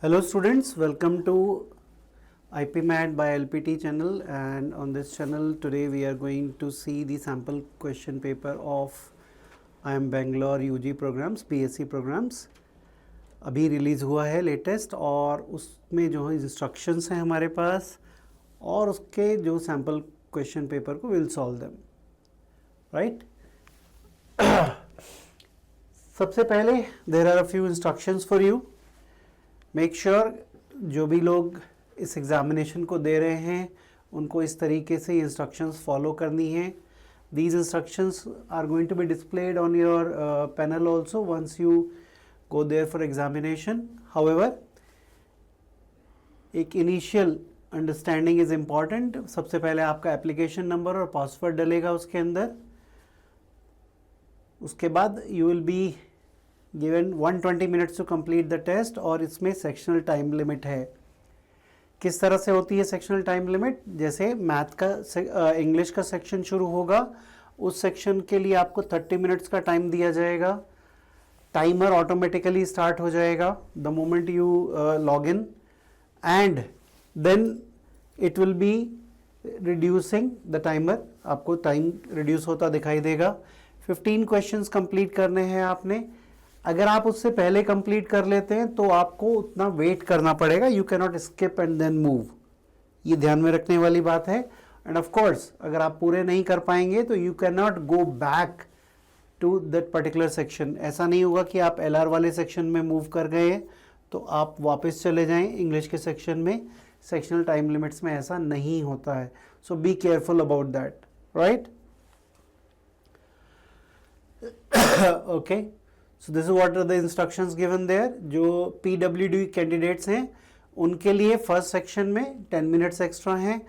Hello students, welcome to IPMAT by LPT channel, and on this channel today we are going to see the sample question paper of IIM Bangalore UG programs, PSC programs. अभी release हुआ है latest और उसमें जो है instructions हैं हमारे पास और उसके जो सैम्पल क्वेश्चन पेपर को विल सॉल्व देम, राइट. सबसे पहले there are a few instructions for you. Make sure जो भी लोग इस एग्ज़ामिनेशन को दे रहे हैं उनको इस तरीके से इंस्ट्रक्शंस फॉलो करनी है. These instructions are going to be displayed on your panel also once you go there for examination. However, एक इनिशियल अंडरस्टैंडिंग इज़ इम्पॉर्टेंट. सबसे पहले आपका एप्लीकेशन नंबर और पासवर्ड डलेगा उसके अंदर. उसके बाद you will be given 120 minutes to complete the test और इसमें सेक्शनल टाइम लिमिट है. किस तरह से होती है सेक्शनल टाइम लिमिट? जैसे मैथ का इंग्लिश का सेक्शन शुरू होगा, उस सेक्शन के लिए आपको 30 मिनट्स का टाइम दिया जाएगा. टाइमर ऑटोमेटिकली स्टार्ट हो जाएगा the moment you log in, and then it will be reducing the timer. आपको टाइम रिड्यूस होता दिखाई देगा. 15 क्वेश्चंस कंप्लीट करने हैं आपने. अगर आप उससे पहले कंप्लीट कर लेते हैं तो आपको उतना वेट करना पड़ेगा. You can not skip and then move. ये ध्यान में रखने वाली बात है. एंड ऑफ कोर्स अगर आप पूरे नहीं कर पाएंगे तो you can not go back to that particular section. ऐसा नहीं होगा कि आप LR वाले सेक्शन में मूव कर गए तो आप वापस चले जाएं इंग्लिश के सेक्शन में. सेक्शनल टाइम लिमिट्स में ऐसा नहीं होता है. So be careful about that, right. Okay, so this is what are the instructions given there. जो PWD कैंडिडेट्स हैं उनके लिए फर्स्ट सेक्शन में 10 मिनट्स एक्स्ट्रा हैं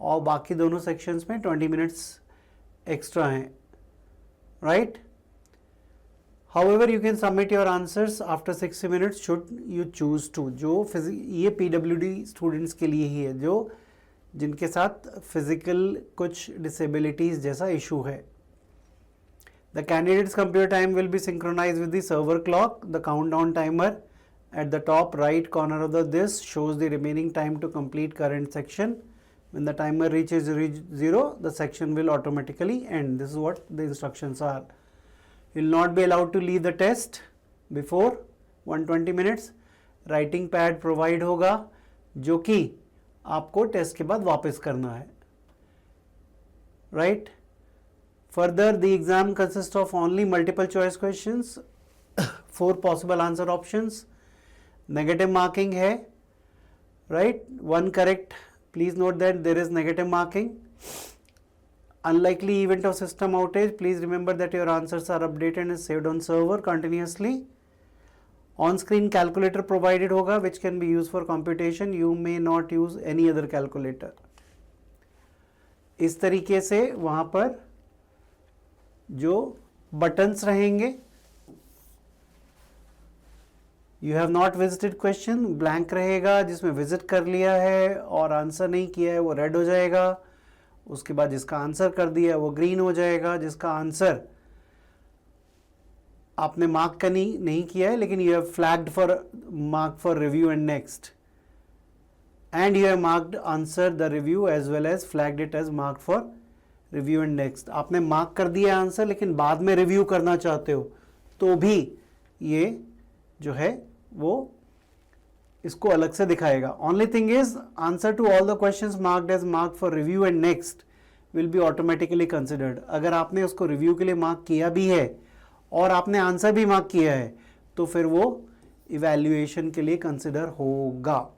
और बाकी दोनों सेक्शंस में 20 मिनट्स एक्स्ट्रा हैं, right. However, you can submit your answers after 60 minutes should you choose to. जो ये PWD स्टूडेंट्स के लिए ही है जो जिनके साथ फिजिकल कुछ डिसेबिलिटीज़ जैसा इशू है. The candidate's computer time will be synchronized with the server clock. The countdown timer at the top right corner of this shows the remaining time to complete current section. When the timer reaches 0, the section will automatically end. This is what the instructions are. You will not be allowed to leave the test before 120 minutes. Writing pad provide होगा जो कि आपको test के बाद वापस करना है, right? Further, the exam consists of only multiple choice questions, 4 possible answer options. Negative marking है, right? 1 correct. Please note that there is negative marking. Unlikely event of system outage. Please remember that your answers are updated and saved on server continuously. On-screen calculator provided होगा which can be used for computation. You may not use any other calculator. इस तरीके से वहाँ पर जो buttons रहेंगे, you have not visited question blank रहेगा. जिसमें विजिट कर लिया है और आंसर नहीं किया है वो रेड हो जाएगा. उसके बाद जिसका आंसर कर दिया है वो ग्रीन हो जाएगा. जिसका आंसर आपने मार्क का नहीं किया है लेकिन you have flagged for mark for review and next, and you have marked answer the review as well as flagged it as mark for review and next. आपने मार्क कर दिया आंसर लेकिन बाद में रिव्यू करना चाहते हो तो भी ये जो है वो इसको अलग से दिखाएगा. Only thing is answer to all the questions marked as mark for review and next will be automatically considered. अगर आपने उसको रिव्यू के लिए मार्क किया भी है और आपने आंसर भी मार्क किया है तो फिर वो इवैल्यूएशन के लिए कंसिडर होगा.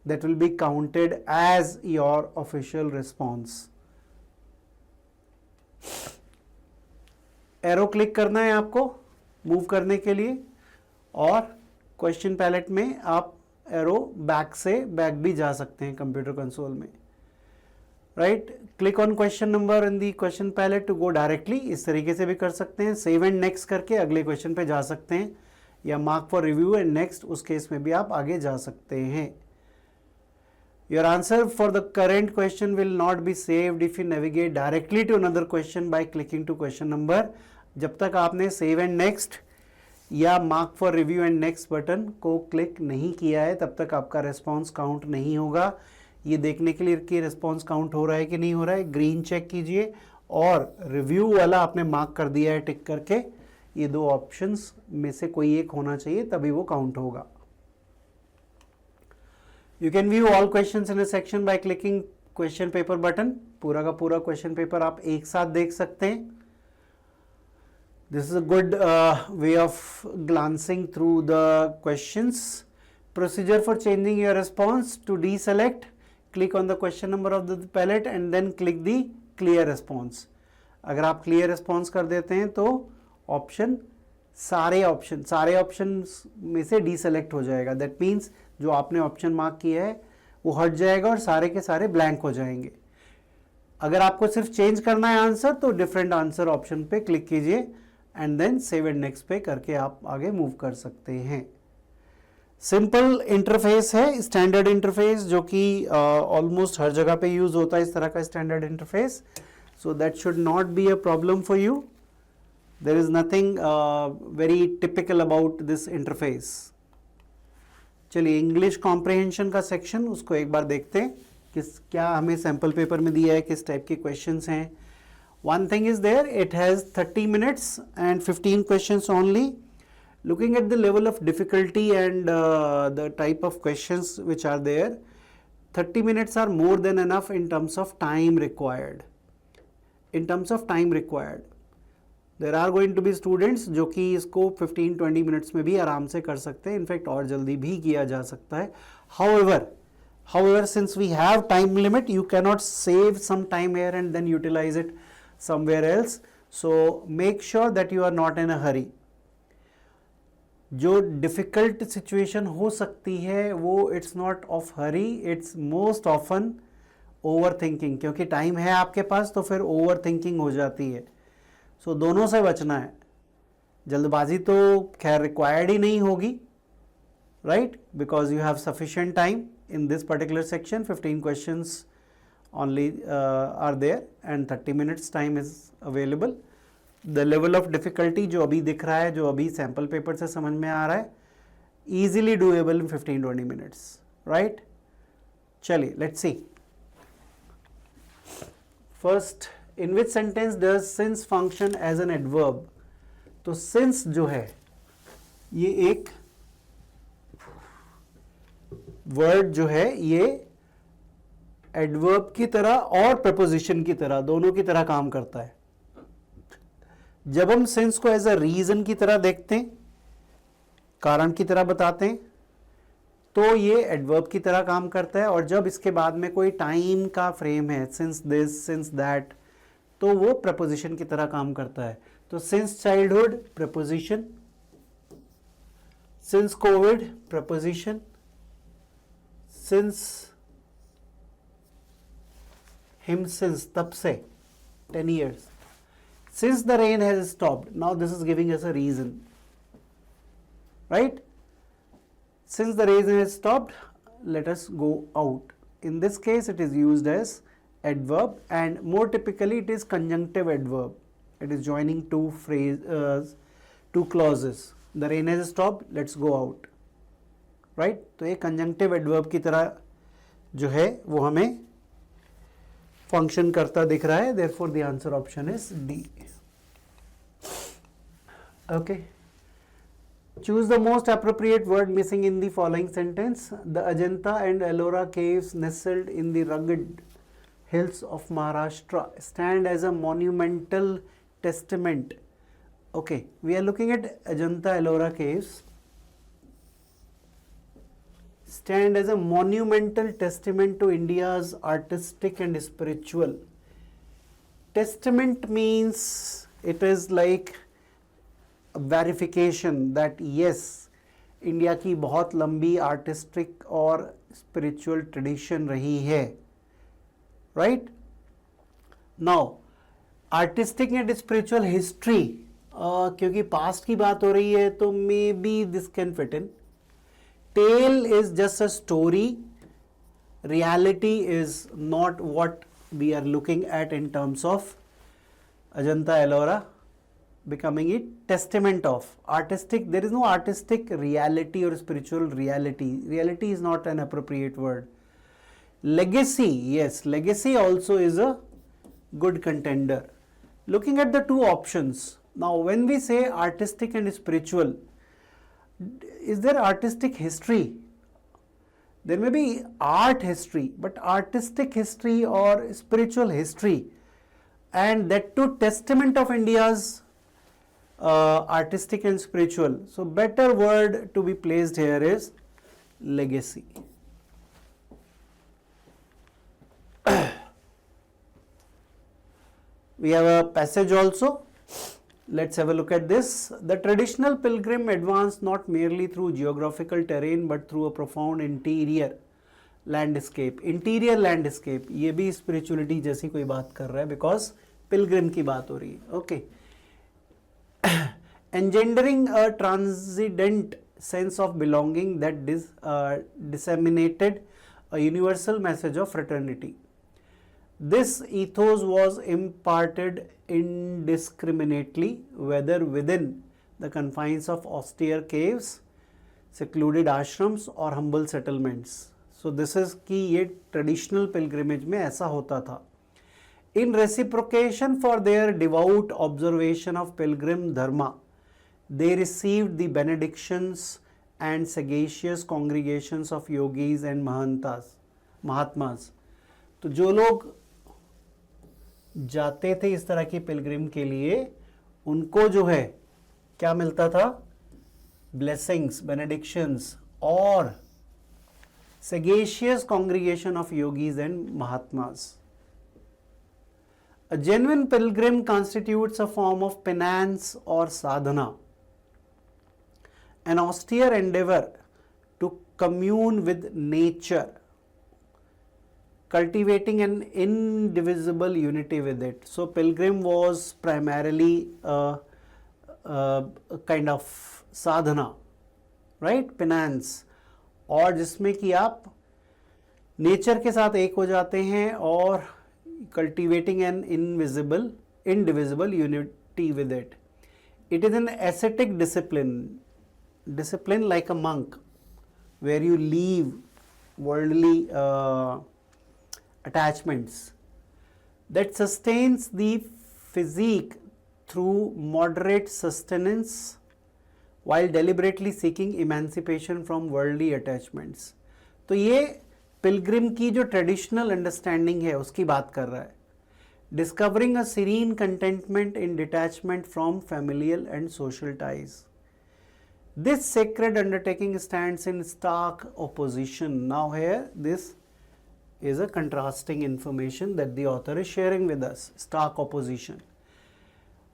That will be counted as your official response. Arrow click करना है आपको मूव करने के लिए और क्वेश्चन पैलेट में आप एरो बैक से बैक भी जा सकते हैं कंप्यूटर कंसोल में, right. Click on question number in the question palette to go directly. इस तरीके से भी कर सकते हैं. सेव एंड नेक्स्ट करके अगले क्वेश्चन पे जा सकते हैं या mark for review and next उस केस में भी आप आगे जा सकते हैं. Your answer for the current question will not be saved if you navigate directly to another question by clicking to question number. जब तक आपने save and next या mark for review and next button को click नहीं किया है तब तक आपका रिस्पॉन्स काउंट नहीं होगा। ये देखने के लिए कि रिस्पॉन्स काउंट हो रहा है कि नहीं हो रहा है, ग्रीन चेक कीजिए, और रिव्यू वाला आपने मार्क कर दिया है टिक करके, ये दो ऑप्शंस में से कोई एक होना चाहिए, तभी वो काउंट होगा। You can view all questions in a section by clicking question paper button. पूरा का पूरा क्वेश्चन पेपर आप एक साथ देख सकते हैं। This is a good way of glancing through the questions. Procedure for changing your response: to deselect, click on the question number of the palette and then click the clear response. अगर आप clear response कर देते हैं तो option सारे option में से deselect हो जाएगा। दैट मीन्स जो आपने ऑप्शन मार्क किया है वो हट जाएगा और सारे के सारे ब्लैंक हो जाएंगे। अगर आपको सिर्फ चेंज करना है आंसर तो डिफरेंट आंसर ऑप्शन पे क्लिक कीजिए and then save and next पे करके आप आगे मूव कर सकते हैं। सिंपल इंटरफेस है, स्टैंडर्ड इंटरफेस, जो कि ऑलमोस्ट हर जगह पे यूज होता है इस तरह का standard interface. So that should not be a problem for you. There is nothing very typical about this interface. चलिए इंग्लिश कॉम्प्रिहेंशन का सेक्शन, उसको एक बार देखते हैं क्या हमें सैम्पल पेपर में दिया है, किस टाइप के क्वेश्चंस हैं। One thing is there, it has 30 minutes and 15 questions only. Looking at the level of difficulty and the type of questions which are there, 30 minutes are more than enough in terms of time required. There are going to be students जो कि इसको 15-20 minutes में भी आराम से कर सकते हैं, इनफैक्ट और जल्दी भी किया जा सकता है। However, since we have time limit, you cannot save some time here and then utilize it somewhere else. So make sure that you are not in a hurry. जो डिफ़िकल्ट सिचुएशन हो सकती है वो it's not of Hari, it's most often over thinking, क्योंकि time है आपके पास तो फिर ओवर थिंकिंग हो जाती है। सो दोनों से बचना है। जल्दबाजी तो खैर रिक्वायर्ड ही नहीं होगी, right, because you have sufficient time in this particular section. 15 questions only are there and 30 minutes time is available. The level of difficulty जो अभी दिख रहा है, जो अभी सैम्पल पेपर से समझ में आ रहा है, easily doable in 15-20 minutes, right? चलिए let's see. First, in which sentence does since function as an adverb? तो since जो है ये एक वर्ड जो है ये एडवर्ब की तरह और प्रपोजिशन की तरह, दोनों की तरह काम करता है। जब हम सिंस को एज अ रीजन की तरह देखते हैं, कारण की तरह बताते हैं, तो ये एडवर्ब की तरह काम करता है। और जब इसके बाद में कोई टाइम का फ्रेम है, सिंस दिस, सिंस दैट, तो वो प्रपोजिशन की तरह काम करता है। तो since childhood preposition, since Covid preposition, since him since तब से 10 years, since the rain has stopped, now this is giving us a reason, right? Since the rain has stopped, let us go out. In this case it is used as adverb, and more typically it is conjunctive adverb. It is joining two clauses. The rain has stopped, let's go out, right? तो ये conjunctive adverb की तरह जो है वो हमें function करता दिख रहा है। therefore the answer option is D. Okay, choose the most appropriate word missing in the following sentence. The Ajanta and Ellora caves nestled in the rugged hills of Maharashtra stand as a monumental testament. Okay, we are looking at Ajanta Ellora caves stand as a monumental testament to India's artistic and spiritual. Testament means it is like a verification that yes, India की बहुत लंबी artistic और spiritual tradition रही है, right. Now artistic and spiritual history, क्योंकि past की बात हो रही है तो may be this can fit in. Tale is just a story. Reality is not what we are looking at in terms of Ajanta Ellora. becoming it testament of. Artistic, there is no artistic reality or spiritual reality. Reality is not an appropriate word. Legacy, yes, legacy also is a good contender. Looking at the two options, now when we say artistic and spiritual, is there artistic history? There may be art history, but artistic history or spiritual history, and that too testament of India's artistic and spiritual. So better word to be placed here is legacy. We have a passage also. Let's have a look at this. The traditional pilgrim advanced not merely through geographical terrain but through a profound interior landscape. Interior landscape, ये भी spirituality जैसी कोई बात कर रहा है because pilgrim की बात हो रही है. Okay. Engendering a transcendent sense of belonging that disseminated a universal message of fraternity. This ethos was imparted indiscriminately, whether within the confines of austere caves, secluded ashrams or humble settlements. So this is कि ये traditional pilgrimage में ऐसा होता था. In reciprocation for their devout observation of pilgrim dharma, they received the benedictions and sagacious congregations of yogis and mahatmas. तो जो लोग जाते थे इस तरह की पिलग्रिम के लिए, उनको जो है क्या मिलता था? ब्लेसिंग्स, बेनेडिक्शंस और sagacious congregation of yogis and mahatmas. A genuine pilgrim constitutes a form of penance or sadhana, an austere endeavor to commune with nature, cultivating an indivisible unity with it. So pilgrim was primarily a kind of sadhana, right? Penance, और जिसमें कि आप nature के साथ एक हो जाते हैं और cultivating an indivisible unity with it. It is an ascetic discipline like a monk, where you leave worldly attachments, that sustains the physique through moderate sustenance while deliberately seeking emancipation from worldly attachments. तो ये Pilgrim की जो traditional understanding है उसकी बात कर रहा है. Discovering a serene contentment in detachment from familial and social ties. This sacred undertaking stands in stark opposition. Now here this is a contrasting information that the author is sharing with us. Stark opposition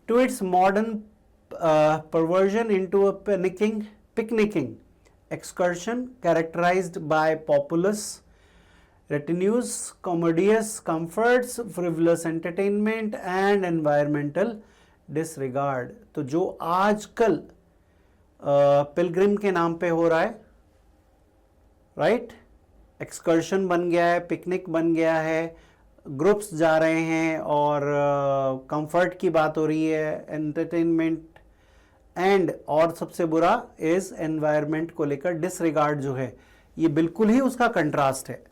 to its modern perversion into a picnicking excursion characterized by populous retinues, commodious comforts, frivolous entertainment and environmental disregard. तो जो आजकल Pilgrim के नाम पे हो रहा है, right, excursion बन गया है, पिकनिक बन गया है, ग्रुप्स जा रहे हैं और कंफर्ट की बात हो रही है, एंटरटेनमेंट एंड, और सबसे बुरा इज एनवायरनमेंट को लेकर डिसरिगार्ड जो है, ये बिल्कुल ही उसका कंट्रास्ट है.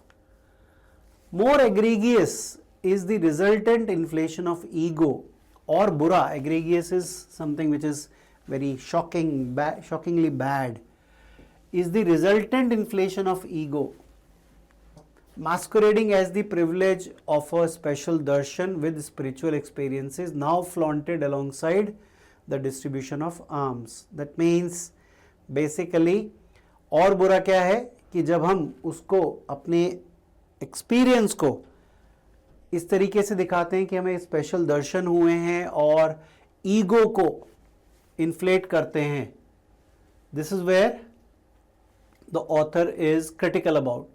More egregious is the resultant inflation of ego, और बुरा, egregious is something which is very shockingly bad, is the resultant inflation of ego masquerading as the privilege of a special darshan with spiritual experiences now flaunted alongside the distribution of alms. That means basically, और बुरा क्या है कि जब हम उसको अपने experience को इस तरीके से दिखाते हैं कि हमें स्पेशल दर्शन हुए हैं और ईगो को इन्फ्लेट करते हैं, this is where the author is critical about.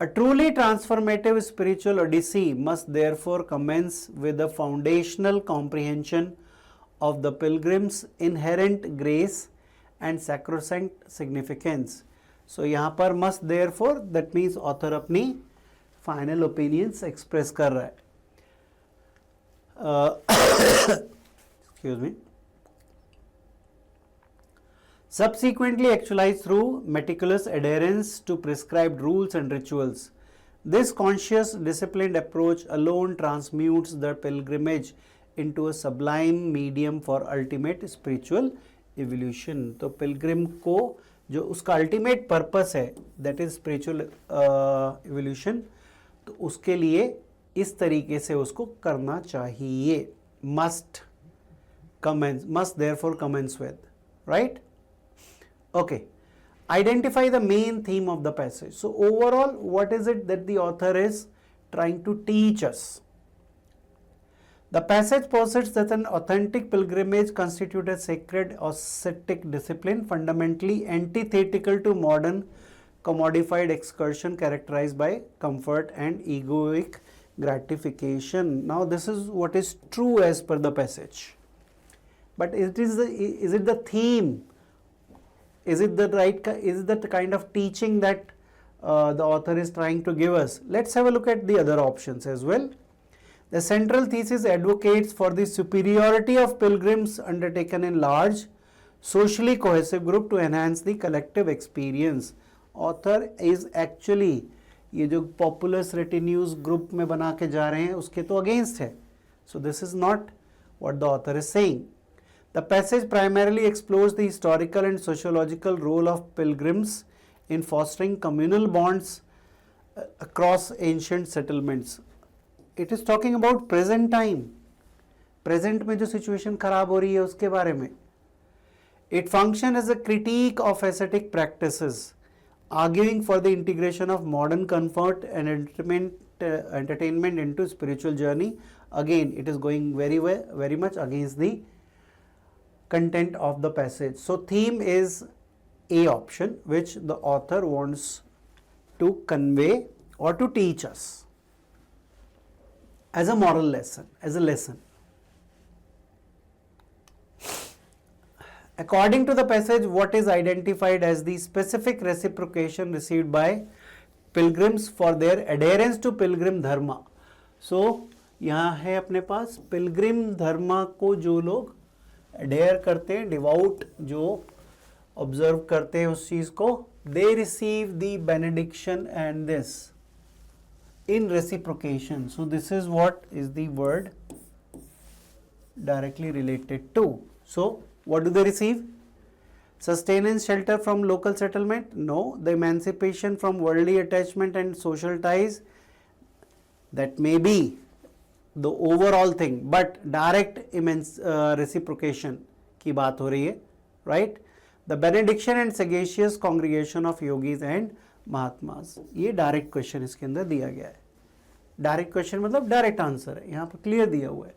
A truly transformative spiritual odyssey must therefore commence with a foundational comprehension of the pilgrim's inherent grace and sacrosanct significance. So यहाँ पर must therefore, that means author अपनी final opinions express कर रहा है. Excuse me. subsequently actualized through meticulous adherence to prescribed rules and rituals. This conscious, disciplined approach alone transmutes the pilgrimage into a sublime medium for ultimate spiritual evolution. तो pilgrim को जो उसका ultimate purpose है, that is spiritual evolution, तो उसके लिए इस तरीके से उसको करना चाहिए. Must therefore commence with, right? Okay. Identify the main theme of the passage. So overall, what is it that the author is trying to teach us? The passage posits that an authentic pilgrimage constitutes a sacred ascetic discipline fundamentally antithetical to modern commodified excursion characterized by comfort and egoic gratification. Now this is what is true as per the passage. But is it the theme? Is it the kind of teaching that the author is trying to give us? Let's have a look at the other options as well. The central thesis advocates for the superiority of pilgrims undertaken in large, socially cohesive group to enhance the collective experience. Author is actually ये जो populous retinues group में बना के जा रहे हैं उसके तो against है. So this is not what the author is saying. The passage primarily explores the historical and sociological role of pilgrims in fostering communal bonds across ancient settlements. It is talking about present time. Present में जो situation खराब हो रही है उसके बारे में. It functions as a critique of ascetic practices, arguing for the integration of modern comfort and entertainment into spiritual journey. Again, it is going very much against the content of the passage. So theme is A option, which the author wants to convey or to teach us as a moral lesson, as a lesson. According to the passage, what is identified as the specific reciprocation received by pilgrims for their adherence to pilgrim dharma. So यहाँ है अपने पास pilgrim dharma को जो लोग adhere करते हैं, devout जो observe करते हैं उस चीज को, they receive the benediction and this in reciprocation. So this is what is the word directly related to. So what do they receive? Sustenance, shelter from local settlement? No. The emancipation from worldly attachment and social ties? That may be the overall thing, but direct reciprocation की बात हो रही है, right? The benediction and sagacious congregation of yogis and mahatmas. ये direct question इसके अंदर दिया गया है. डायरेक्ट क्वेश्चन मतलब डायरेक्ट आंसर है, यहाँ पर क्लियर दिया हुआ है,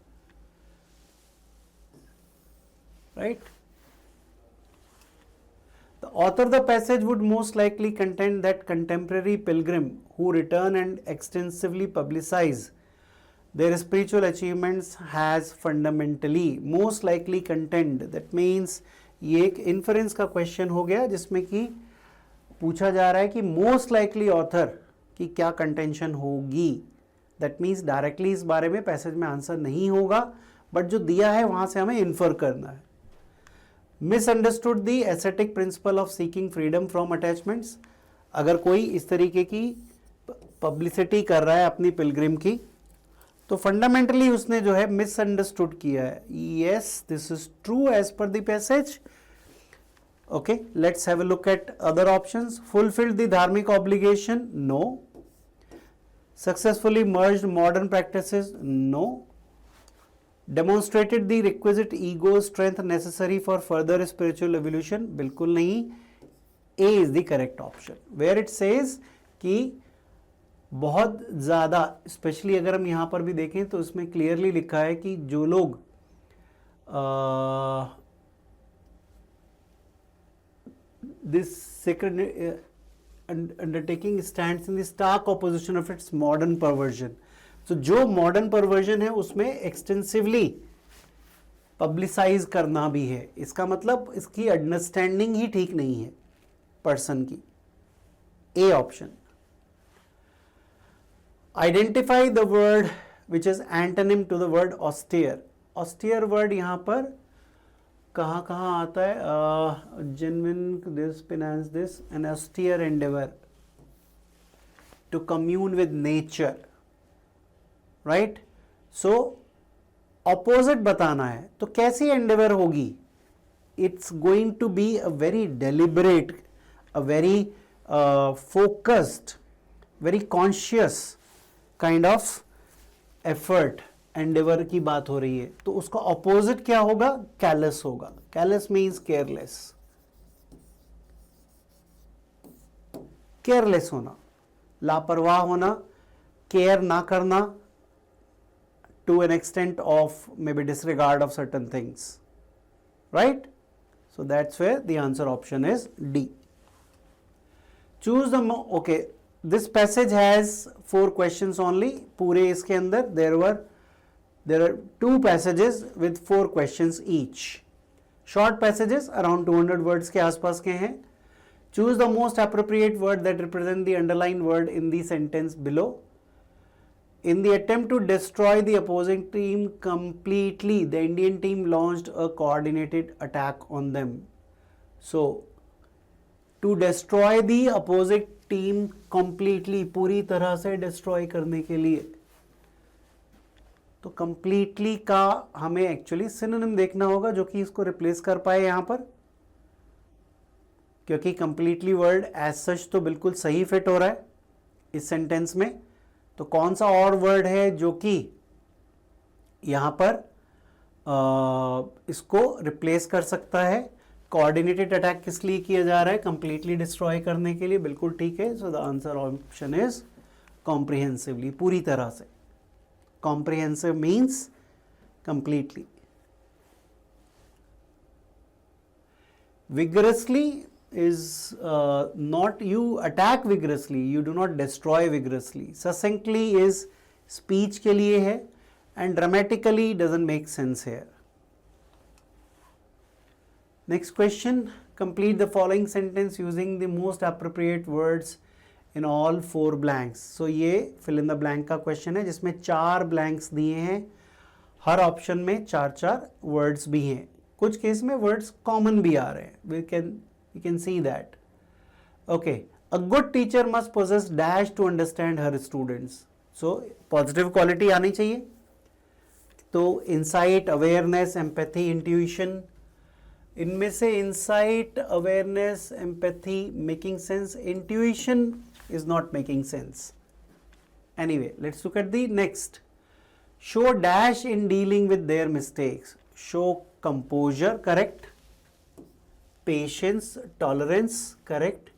right? The author of the passage would most likely contend that contemporary pilgrim who return and extensively publicize their spiritual achievements has fundamentally most likely contend. That means ये एक inference का question हो गया जिसमें कि पूछा जा रहा है कि most likely author की क्या contention होगी. That means directly इस बारे में passage में आंसर नहीं होगा, but जो दिया है वहां से हमें infer करना है. Misunderstood the ascetic principle of seeking freedom from attachments. अगर कोई इस तरीके की publicity कर रहा है अपनी pilgrim की, तो फंडामेंटली उसने जो है मिसअंडरस्टूड किया है. Yes, this is true as per the passage. Okay, let's have a look at other options. Fulfilled the dharmic obligation? No. Successfully merged modern practices? No. Demonstrated the requisite ego strength necessary for further spiritual evolution? बिल्कुल नहीं. A is the correct option, where it says कि बहुत ज़्यादा, specially अगर हम यहाँ पर भी देखें तो इसमें क्लियरली लिखा है कि जो लोग this sacred undertaking stands in the stark opposition of its modern perversion. तो जो मॉडर्न परवर्जन है उसमें एक्सटेंसिवली पब्लिसाइज करना भी है. इसका मतलब इसकी अंडरस्टैंडिंग ही ठीक नहीं है पर्सन की. A option. Identify the word which is antonym to the word austere. Austere word यहाँ पर कहाँ कहाँ आता है? Genuine this finance this an austere endeavour to commune with nature, right? So opposite बताना है तो कैसी एंडेवर होगी? It's going to be a very deliberate, a very focused, very conscious kind of effort endeavour की बात हो रही है, तो उसका ऑपोजिट क्या होगा? कैलेस होगा. कैलेस मीन्स केयरलेस. केयरलेस होना, लापरवाह होना, केयर ना करना, to an extent of maybe disregard of certain things, right? So that's where the answer option is D. Choose the okay, this passage has 4 questions only. पूरे इसके अंदर there are 2 passages with 4 questions each. Short passages around 200 words के आसपास के हैं. Choose the most appropriate word that represent the underlined word in the sentence below. In the attempt to destroy the opposing team completely, the Indian team launched a coordinated attack on them. So, to destroy the opposing team completely, पूरी तरह से destroy करने के लिए, तो completely का हमें actually synonym देखना होगा जो कि इसको replace कर पाए यहाँ पर, क्योंकि completely word as such तो बिल्कुल सही fit हो रहा है इस sentence में. तो कौन सा और वर्ड है जो कि यहाँ पर इसको रिप्लेस कर सकता है? कोऑर्डिनेटेड अटैक किस लिए किया जा रहा है? कंप्लीटली डिस्ट्रॉय करने के लिए. बिल्कुल ठीक है. So the answer option is comprehensively, पूरी तरह से. Comprehensive means completely. Vigorously is not you attack vigorously, you do not destroy vigorously. Succinctly is speech के लिए है and dramatically doesn't make sense here. Next question, complete the following sentence using the most appropriate words in all 4 blanks. So ये fill in the blank का question है जिसमें 4 blanks दिए हैं. हर option में 4-4 words भी हैं. कुछ केस में words common भी आ रहे हैं. We can see that. Okay, a good teacher must possess dash to understand her students. So positive quality आनी चाहिए. तो insight, awareness, empathy, intuition, इनमें से insight, awareness, empathy making sense, intuition is not making sense. Anyway, let's look at the next. Show dash in dealing with their mistakes. Show composure, correct. Patience, tolerance, correct.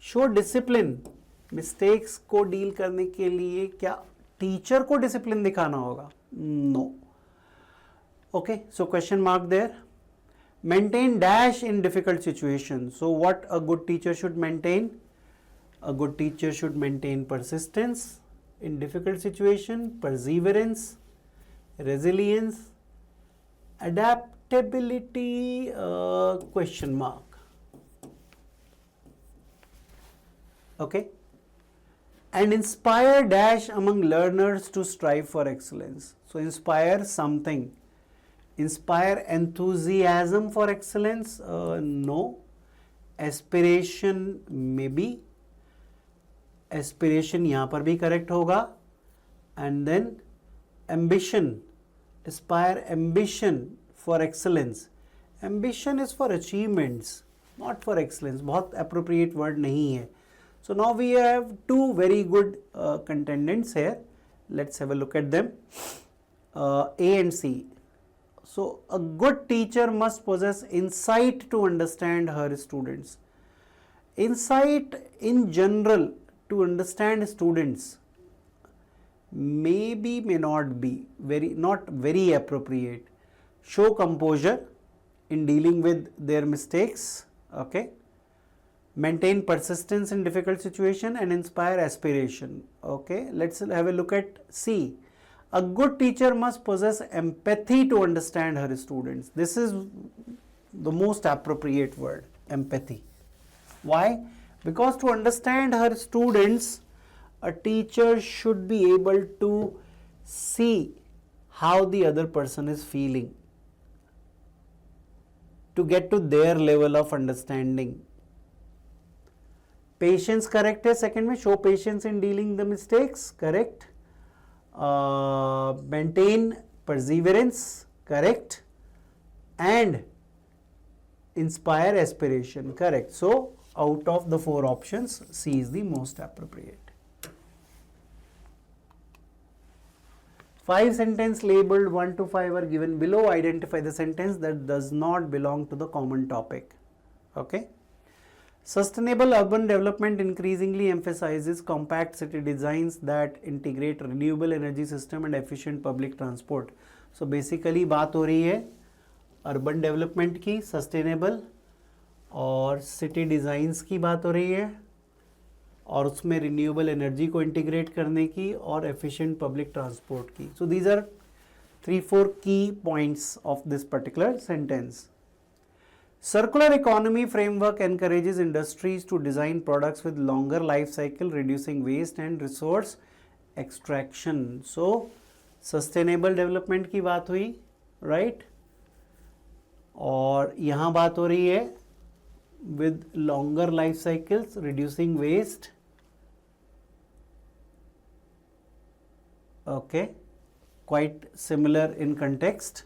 Show discipline, mistakes को deal करने के लिए क्या teacher को discipline दिखाना होगा? No. Okay, so question mark there. Maintain dash in difficult situation. So what a good teacher should maintain? A good teacher should maintain persistence in difficult situation, perseverance, resilience, adaptability, question mark. Okay, and inspire dash among learners to strive for excellence. So inspire something. Inspire enthusiasm for excellence, no. Aspiration, maybe. Aspiration यहाँ पर भी correct होगा. And then ambition. Aspire ambition for excellence. Ambition is for achievements, not for excellence. बहुत appropriate word नहीं है. So now we have 2 very good contendants here. Let's have a look at them. A and C. So a good teacher must possess insight to understand her students. Insight in general to understand students maybe, may not be, not very appropriate. Show composure in dealing with their mistakes. Okay, maintain persistence in difficult situation and inspire aspiration. Okay, let's have a look at C. A good teacher must possess empathy to understand her students. This is the most appropriate word, empathy. Why? Because to understand her students, a teacher should be able to see how the other person is feeling. to get to their level of understanding. Patience correct है second में, show patience in dealing the mistakes, correct. Maintain perseverance, correct. And inspire aspiration, correct. So out of the 4 options, C is the most appropriate. 5 sentences labeled 1 to 5 are given below. Identify the sentence that does not belong to the common topic. Okay. Sustainable urban development increasingly emphasizes compact city designs that integrate renewable energy system and efficient public transport. So basically बात हो रही है urban development की, sustainable और city designs की बात हो रही है, और उसमें रिन्यूएबल एनर्जी को इंटीग्रेट करने की और एफिशिएंट पब्लिक ट्रांसपोर्ट की. सो दीज आर 3-4 की points of this particular sentence. Circular economy framework encourages industries to design products with longer life cycle, reducing waste and resource extraction. So, sustainable development की बात हुई, right? और यहाँ बात हो रही है with longer life cycles, reducing waste. Okay, quite similar in context.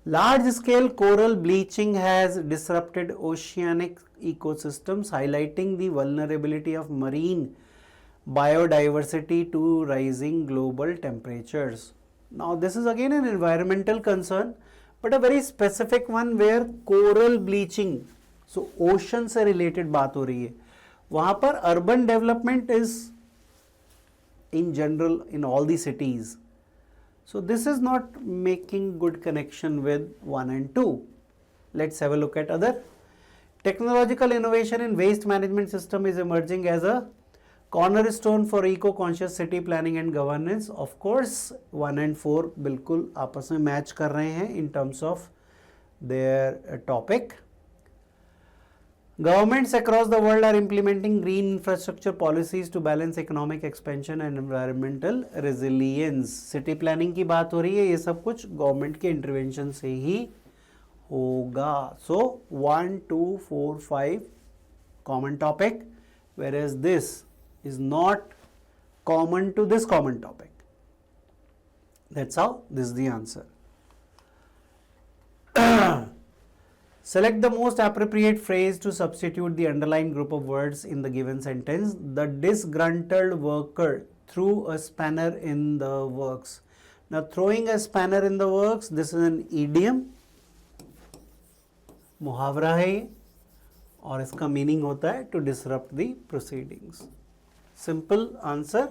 Large-scale coral bleaching has disrupted oceanic ecosystems, highlighting the vulnerability of marine biodiversity to rising global temperatures. Now, this is again an environmental concern, but a very specific one where coral bleaching, so ocean से related बात हो रही है. वहाँ पर urban development is in general in all the cities. So this is not making good connection with 1 and 2. Let's have a look at other. Technological innovation in waste management system is emerging as a cornerstone for eco-conscious city planning and governance. Of course, 1 and 4 बिल्कुल आपस में match कर रहे हैं in terms of their topic. Governments across the world are implementing green infrastructure policies to balance economic expansion and environmental resilience. City planning की बात हो रही है, ये सब कुछ गवर्नमेंट के इंटरवेंशन से ही होगा. So 1, 2, 4, 5 common topic, whereas this is not common to this common topic. That's how this is the answer. Select the most appropriate phrase to substitute the underlying group of words in the given sentence. The disgruntled worker threw a spanner in the works. Now, throwing a spanner in the works, this is an idiom. मुहावरा है और इसका meaning होता है to disrupt the proceedings. Simple answer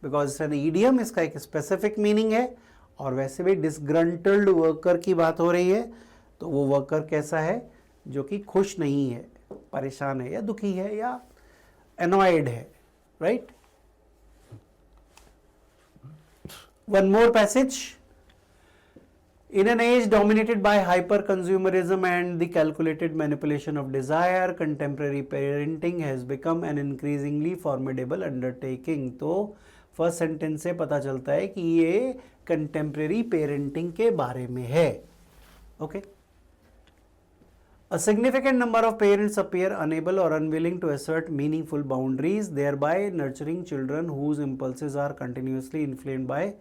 because it's an idiom, इसका एक specific meaning है और वैसे भी disgruntled worker की बात हो रही है. तो वो वर्कर कैसा है जो कि खुश नहीं है, परेशान है या दुखी है या annoyed है, right? One more passage. In an age dominated by hyper-consumerism and the calculated manipulation of desire, contemporary parenting has become an increasingly formidable undertaking. तो फर्स्ट सेंटेंस से पता चलता है कि ये कंटेम्प्रेरी पेरेंटिंग के बारे में है. Okay. A significant number of parents appear unable or unwilling to assert meaningful boundaries, thereby nurturing children whose impulses are continuously inflamed by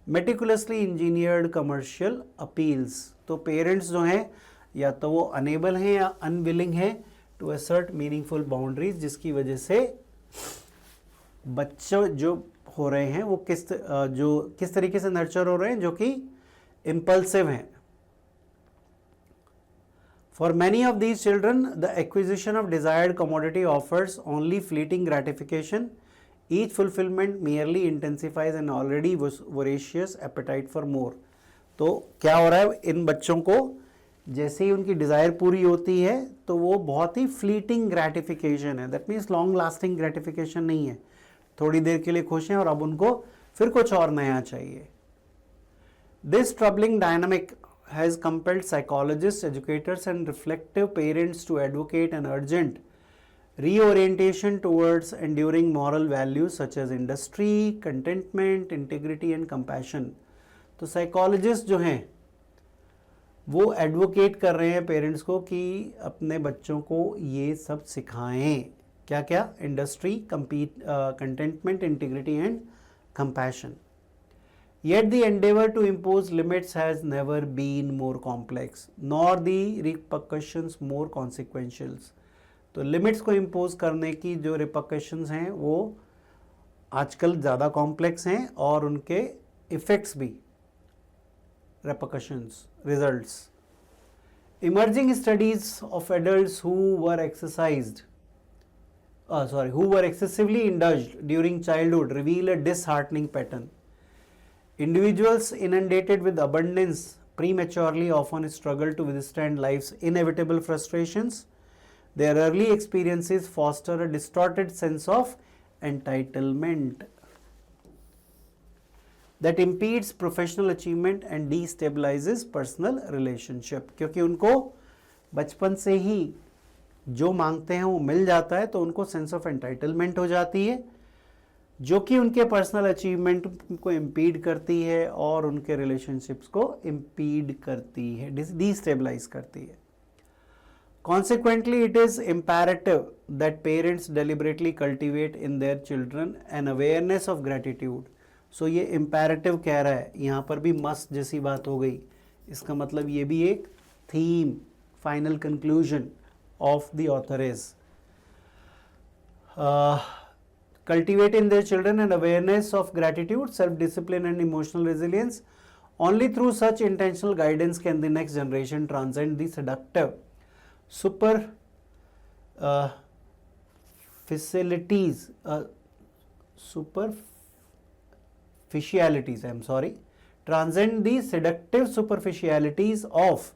meticulously engineered commercial appeals. तो parents जो हैं या तो वो unable हैं या unwilling हैं to assert meaningful boundaries, जिसकी वजह से बच्चों जो हो रहे हैं वो किस तरीके से नर्चर हो रहे हैं, जो कि impulsive हैं. For many of these children, the acquisition of desired commodity offers only fleeting gratification. Each fulfillment merely intensifies an already voracious appetite for more. तो क्या हो रहा है, इन बच्चों को जैसे ही उनकी डिज़ायर पूरी होती है तो वो बहुत ही फ्लीटिंग ग्रेटिफिकेशन है. That means long lasting gratification नहीं है. थोड़ी देर के लिए खुश हैं और अब उनको फिर कुछ और नया चाहिए. This troubling dynamic has compelled psychologists, educators and reflective parents to advocate an urgent reorientation towards enduring moral values such as industry, contentment, integrity and compassion. तो psychologists जो हैं वो एडवोकेट कर रहे हैं पेरेंट्स को कि अपने बच्चों को ये सब सिखाएं। क्या क्या? Industry, contentment, integrity and compassion. Yet the endeavor to impose limits has never been more complex, nor the repercussions more consequential. तो लिमिट्स को इम्पोज करने की जो रिपरकशंस हैं वो आजकल ज़्यादा कॉम्प्लेक्स हैं और उनके इफेक्ट्स भी, repercussions, results. Emerging studies of adults who were excessively indulged during childhood reveal a disheartening pattern. Individuals inundated with abundance prematurely often struggle to withstand life's inevitable frustrations. Their early experiences foster a distorted sense of entitlement that impedes professional achievement and destabilizes personal relationship. क्योंकि उनको बचपन से ही जो मांगते हैं वो मिल जाता है तो उनको सेंस ऑफ एंटाइटलमेंट हो जाती है, जो कि उनके पर्सनल अचीवमेंट को इम्पीड करती है और उनके रिलेशनशिप्स को इम्पीड करती है, डिस्टेबलाइज करती है. Consequently, it is imperative that parents deliberately cultivate in their children an awareness of gratitude. So ये imperative कह रहा है, यहाँ पर भी must जैसी बात हो गई. इसका मतलब ये भी एक theme, final conclusion of the author is cultivate in their children an awareness of gratitude, self-discipline and emotional resilience. Only through such intentional guidance can the next generation transcend the seductive superficialities, transcend the seductive superficialities of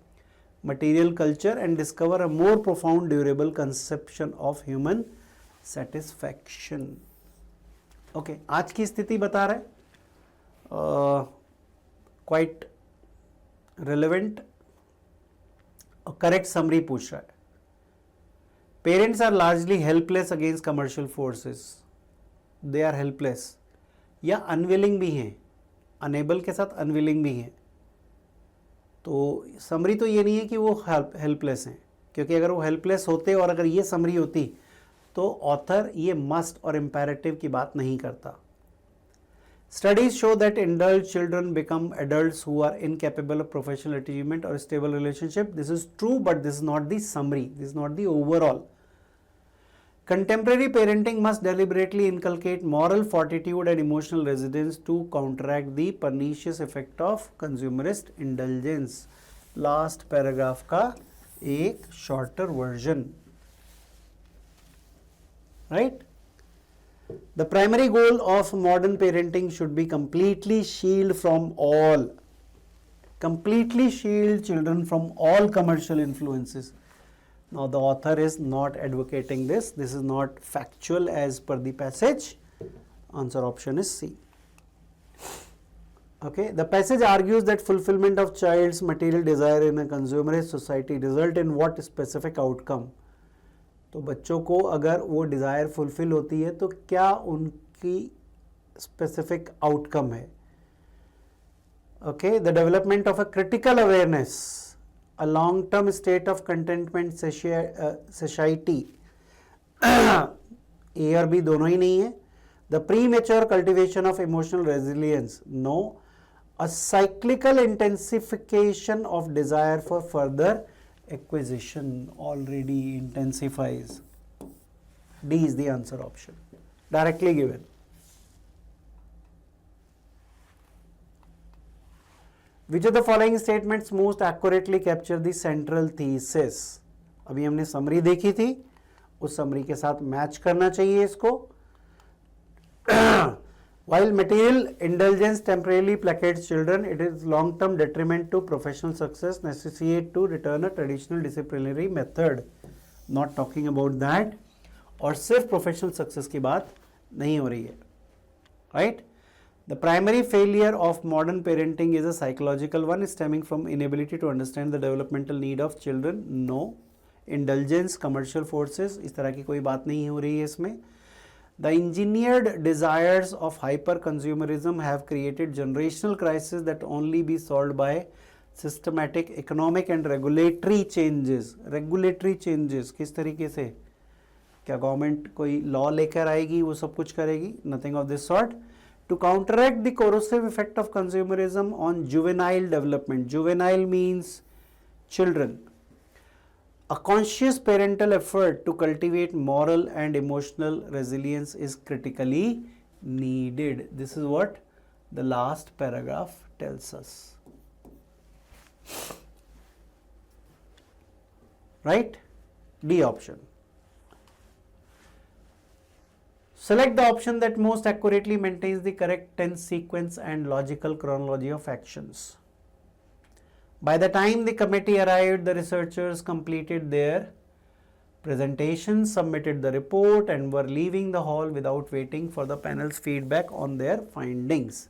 material culture and discover a more profound, durable conception of human satisfaction. Okay, आज की स्थिति बता रहा है, quite relevant और correct summary पूछ रहा है. Parents are largely helpless against commercial forces. They are helpless या अनविलिंग भी हैं, अनेबल के साथ अनविलिंग भी हैं. तो समरी तो ये नहीं है कि वो हेल्पलेस हैं, क्योंकि अगर वो हेल्पलेस होते और अगर ये समरी होती तो ऑथर ये मस्ट और इम्पेरेटिव की बात नहीं करता. Studies show that indulged children become adults who are incapable of professional achievement or stable relationship. This is true, but this is not the summary. This is not the overall. Contemporary parenting must deliberately inculcate moral fortitude and emotional resilience to counteract the pernicious effect of consumerist indulgence. Last paragraph का एक shorter version. Right? The primary goal of modern parenting should be completely shield children from all commercial influences. Now the author is not advocating this. This is not factual as per the passage. Answer option is C. Okay, the passage argues that fulfillment of child's material desire in a consumerist society result in what specific outcome? तो बच्चों को अगर वो desire fulfil होती है तो क्या उनकी स्पेसिफिक आउटकम है. Okay, the development of a critical awareness, a long term state of contentment society. A और बी दोनों ही नहीं है. The premature cultivation of emotional resilience, no. A cyclical intensification of desire for further acquisition, already intensifies. D is the answer option, directly given. Which of the following statements most accurately capture the central thesis? अभी हमने summary देखी थी, उस summary के साथ match करना चाहिए इसको. While material indulgence temporarily placates children, it is long-term detriment to professional success necessitates to return a traditional disciplinary method. Not talking about that. और सिर्फ professional success की बात नहीं हो रही है. Right? The primary failure of modern parenting is a psychological one, stemming from inability to understand the developmental need of children. No. Indulgence, commercial forces, इस तरह की कोई बात नहीं हो रही है इसमें. The engineered desires of hyper-consumerism have created generational crises that only be solved by systematic economic and regulatory changes. Regulatory changes किस तरीके से? क्या गवर्नमेंट कोई लॉ लेकर आएगी वो सब कुछ करेगी? Nothing of this sort. To counteract the corrosive effect of consumerism on juvenile development. Juvenile means children. A conscious parental effort to cultivate moral and emotional resilience is critically needed. This is what the last paragraph tells us. Right? D option. Select the option that most accurately maintains the correct tense sequence and logical chronology of actions. By the time the committee arrived, the researchers completed their presentation, submitted the report, and were leaving the hall without waiting for the panel's feedback on their findings.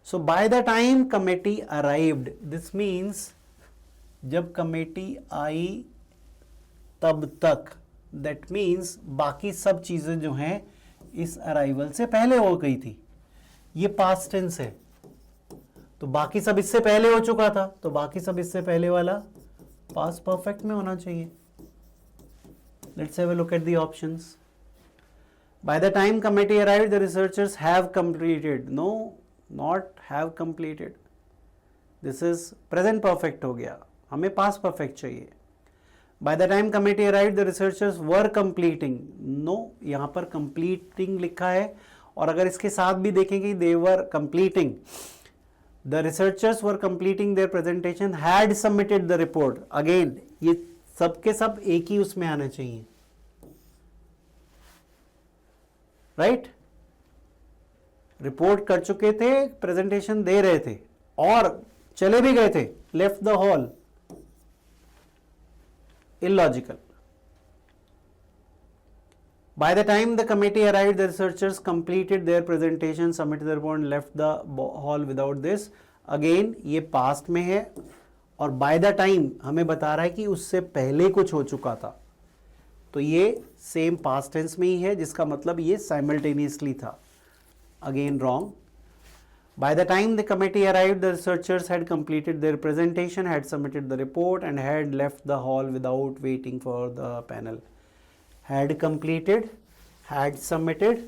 So, by the time committee arrived, this means जब committee आई तब तक, that means बाकी सब चीज़ें जो हैं इस arrival से पहले हो गई थी. ये पास्ट टेंस है तो बाकी सब इससे पहले हो चुका था, तो बाकी सब इससे पहले वाला पास्ट परफेक्ट में होना चाहिए. Let's have a look at the options. By the time committee arrived the researchers have completed. No, not have completed. This is present perfect हो गया, हमें पास्ट परफेक्ट चाहिए. By the time committee arrived, the researchers were completing. No, यहाँ पर completing लिखा है, और अगर इसके साथ भी देखेंगे they were completing. The researchers were completing their presentation, had submitted the report. Again, ये सब के सब एक ही उसमें आना चाहिए. Right? रिपोर्ट कर चुके थे, प्रेजेंटेशन दे रहे थे और चले भी गए थे, left the hall. Illogical. By the time the committee arrived, the researchers completed their presentation, submitted the report, and left the hall without this. Again, ये past में है और by the time हमें बता रहा है कि उससे पहले कुछ हो चुका था, तो ये same past tense में ही है, जिसका मतलब ये simultaneously था. Again wrong. By the time the committee arrived, the researchers had completed their presentation, had submitted the report, and had left the hall without waiting for the panel. Had completed, had submitted,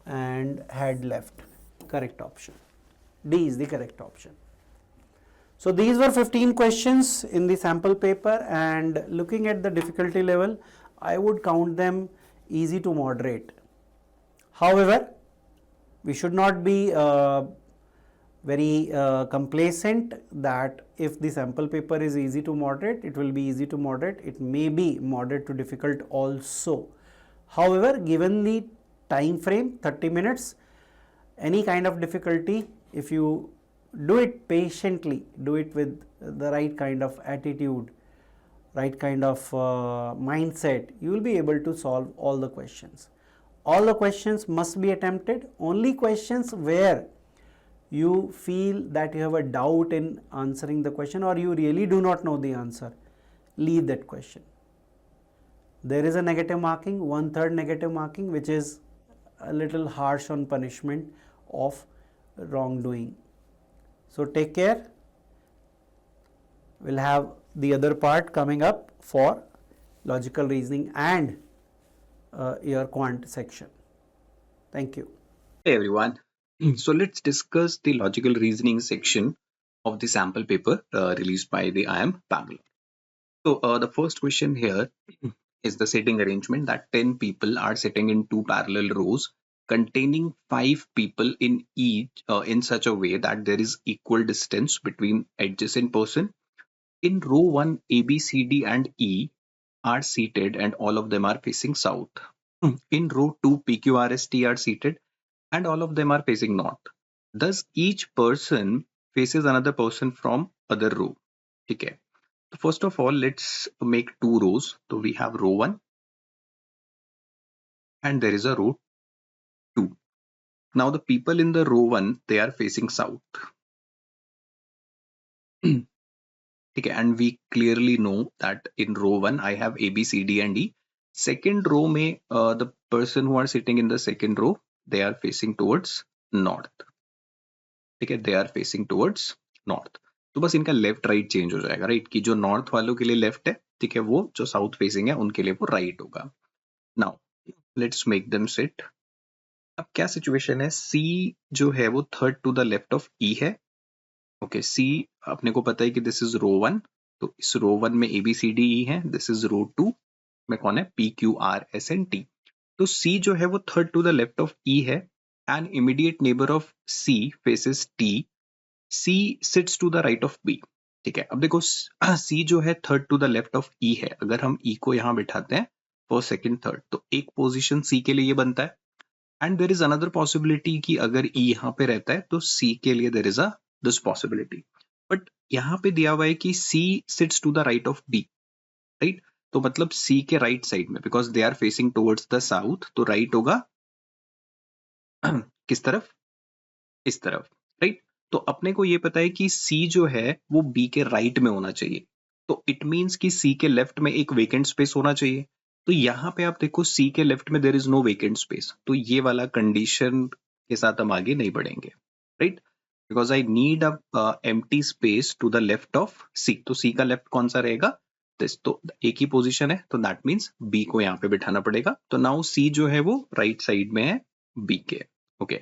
and had left. Correct option. D is the correct option. So these were 15 questions in the sample paper, and looking at the difficulty level, I would count them easy to moderate. However, we should not be very complacent that if the sample paper is easy to moderate, it will be easy to moderate. It may be moderate to difficult also. However, given the time frame 30 minutes, any kind of difficulty, if you do it patiently, do it with the right kind of attitude, right kind of mindset, you will be able to solve all the questions. All the questions must be attempted. Only questions where you feel that you have a doubt in answering the question or you really do not know the answer, leave that question. There is a negative marking, 1/3 negative marking, which is a little harsh on punishment of wrongdoing. So take care. We'll have the other part coming up for logical reasoning and your quant section. Thank you. Hey everyone. So let's discuss the logical reasoning section of the sample paper released by the IIM Bangalore. So the first question here is the sitting arrangement, that 10 people are sitting in 2 parallel rows containing 5 people in each in such a way that there is equal distance between adjacent person. In row 1, A, B, C, D and E are seated and all of them are facing south. In row 2, P, Q, R, S, T are seated and all of them are facing north. Thus each person faces another person from other row. Okay. So first of all, let's make 2 rows. So we have row 1 and there is a row 2. Now the people in the row 1, they are facing south. Okay, and we clearly know that in row 1 I have A, B, C, D and E. Second row may the person who are sitting in the second row, they are facing towards north. Okay, they are facing towards north. तो बस इनका left right change हो जाएगा, right, कि जो north वालों के लिए लेफ्ट है, ठीक है, वो जो साउथ फेसिंग है उनके लिए वो राइट होगा। Now let's make them sit. अब क्या सिचुएशन है, सी जो है वो third to the left of E है। ओके, सी अपने को पता है कि दिस इज रो 1, तो इस रो 1 में A B C D E है, दिस इज रो 2 में कौन है, P Q R S N T. तो सी जो है वो third to the left of E है, and immediate neighbour of C faces T, C sits to the right of B. ठीक है, अब देखो सी जो है third to the left of E है, अगर हम ई को यहाँ बिठाते हैं फर्स्ट सेकंड थर्ड, तो एक पोजीशन सी के लिए ये बनता है, and there is another possibility कि अगर ई यहाँ पे रहता है तो सी के लिए there is a this possibility, but यहाँ पे दिया हुआ है कि C sits to the right of B, right, तो मतलब सी के राइट साइड में, because they are facing towards the south, तो राइट होगा किस तरफ, इस तरफ, राइट। तो अपने को ये पता है कि सी जो है वो बी के राइट में होना चाहिए, तो इट मींस कि सी के लेफ्ट में एक वेकेंट स्पेस होना चाहिए। तो यहाँ पे आप देखो सी के लेफ्ट में there is no vacant space, तो ये वाला कंडीशन के साथ हम आगे नहीं बढ़ेंगे, right, because I need a empty space to the left of C. तो सी का लेफ्ट कौन सा रहेगा, दिस, तो एक ही पोजीशन है, तो दैट मीन्स बी को यहाँ पे बिठाना पड़ेगा। तो नाउ सी जो है वो राइट साइड में है बी के। Okay,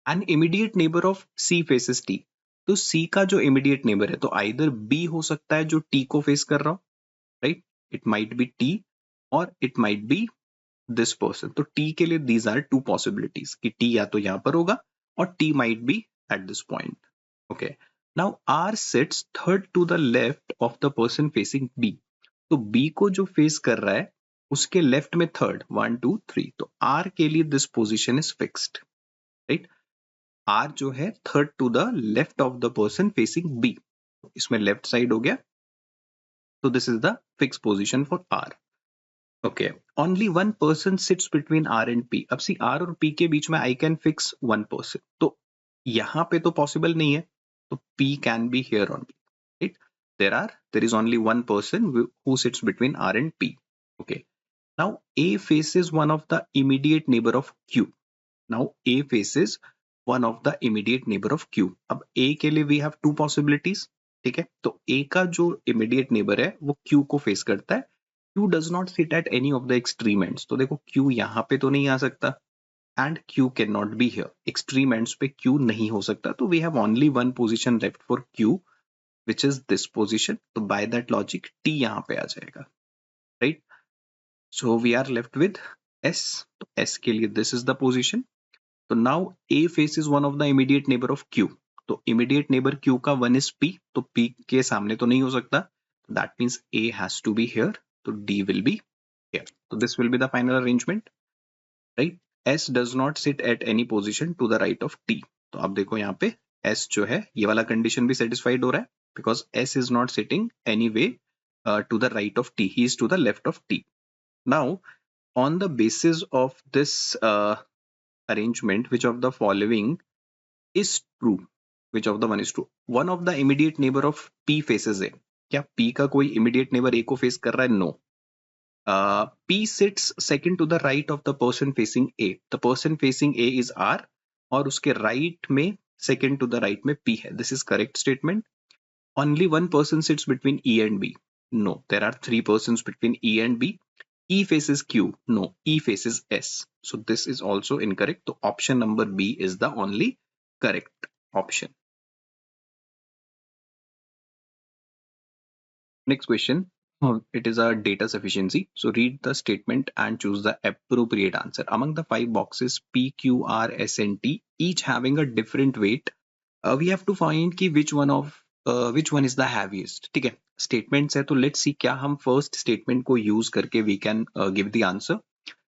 an immediate neighbour of C faces T, तो सी का जो इमीडिएट नेबर है तो आइदर बी हो सकता है जो टी को फेस कर रहा हो, right, it might be T और it might be this person. तो टी के लिए दीज आर टू पॉसिबिलिटीज कि टी या तो यहां पर होगा और T might be at this point. Okay, now R sits third to the left of the person facing B, तो बी को जो फेस कर रहा है उसके लेफ्ट में थर्ड 1 2 3, तो आर के लिए this position is fixed, right, R जो है third to the left of the person facing B, इसमें लेफ्ट साइड हो गया, तो this is the fix position for R. Okay, only one person sits between R and P. अब C R और P के बीच में I can fix one person, तो यहां पे तो पॉसिबल नहीं है, तो P can be here only, right, there is only one person who sits between R and P. Okay, now A faces one of the immediate neighbour of Q. Now A faces one of the immediate neighbour of Q. अब A के लिए we have to possibilities, ठीक है, तो ए का जो immediate neighbour है वो क्यू को फेस करता है, Q does not sit at any of the extreme ends, तो देखो क्यू यहाँ पे तो नहीं आ सकता, and Q can not be here, extreme ends पे क्यू नहीं हो सकता, तो we have only one position left for Q which is this position, तो बाय दैट लॉजिक टी यहाँ पे आ जाएगा, right. So we are left with S, तो एस के लिए दिस इज द पोजीशन। तो now A faces one of the immediate neighbour of Q, तो इमीडिएट नेबर क्यू का वन इज पी, तो पी के सामने तो नहीं हो सकता, that means A has to be here, तो डी विल बी हियर, तो this will be the final arrangement, right. S does not sit at any position to the right of T, तो आप देखो यहाँ पे एस जो है ये वाला कंडीशन भी सेटिस्फाइड हो रहा है, because S is not sitting any way to the right of T, he is to the left of T. Now on the basis of this arrangement, which of the following is true, which of the one is true, one of the immediate neighbor of p faces a, क्या p का कोई immediate neighbor a को face कर रहा है, no, p sits second to the right of the person facing a, the person facing a is r और उसके right में second to the right में p है, this is correct statement. Only one person sits between e and b, no, there are three persons between e and b. E faces Q, no, E faces S, so this is also incorrect, so option number B is the only correct option. Next question, it is a data sufficiency, so read the statement and choose the appropriate answer. Among the 5 boxes P, Q, R, S and T, each having a different weight, we have to find कि which one is the heaviest, ठीक है, statements है, तो let's see क्या हम first statement को use करके we can give the answer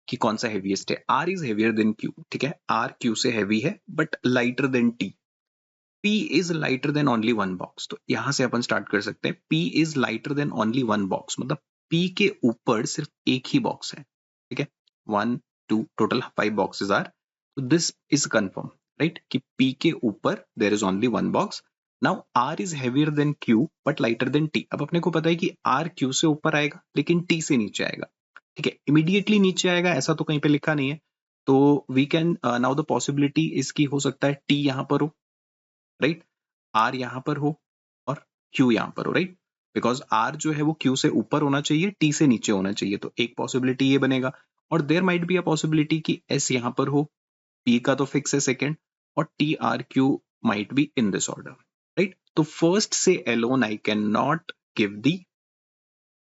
कि कौन सा heaviest है। R is heavier than Q, ठीक है, R Q से heavy है but lighter than T. P is lighter than only one box, तो यहां से अपन स्टार्ट कर सकते हैं, P is lighter than only one box, मतलब P के ऊपर सिर्फ एक ही बॉक्स है, ठीक है, 1 2 टोटल 5 बॉक्सेस आर, तो दिस इज कंफर्म, राइट, कि P के ऊपर there is only one box. Now R is heavier than Q but lighter than T, अब अपने को पता है कि R Q से ऊपर आएगा लेकिन T से नीचे आएगा, ठीक है, इमीडिएटली नीचे आएगा ऐसा तो कहीं पे लिखा नहीं है, तो we can now the possibility इसकी हो सकता है T यहाँ पर हो, राइट, R यहाँ पर हो और Q यहाँ पर हो, राइट, बिकॉज R जो है वो Q से ऊपर होना चाहिए, T से नीचे होना चाहिए, तो एक पॉसिबिलिटी ये बनेगा। और there might be a possibility कि S यहाँ पर हो, P का तो फिक्स है सेकेंड, और TRQ might be in this order, right. तो फर्स्ट से alone I can not give the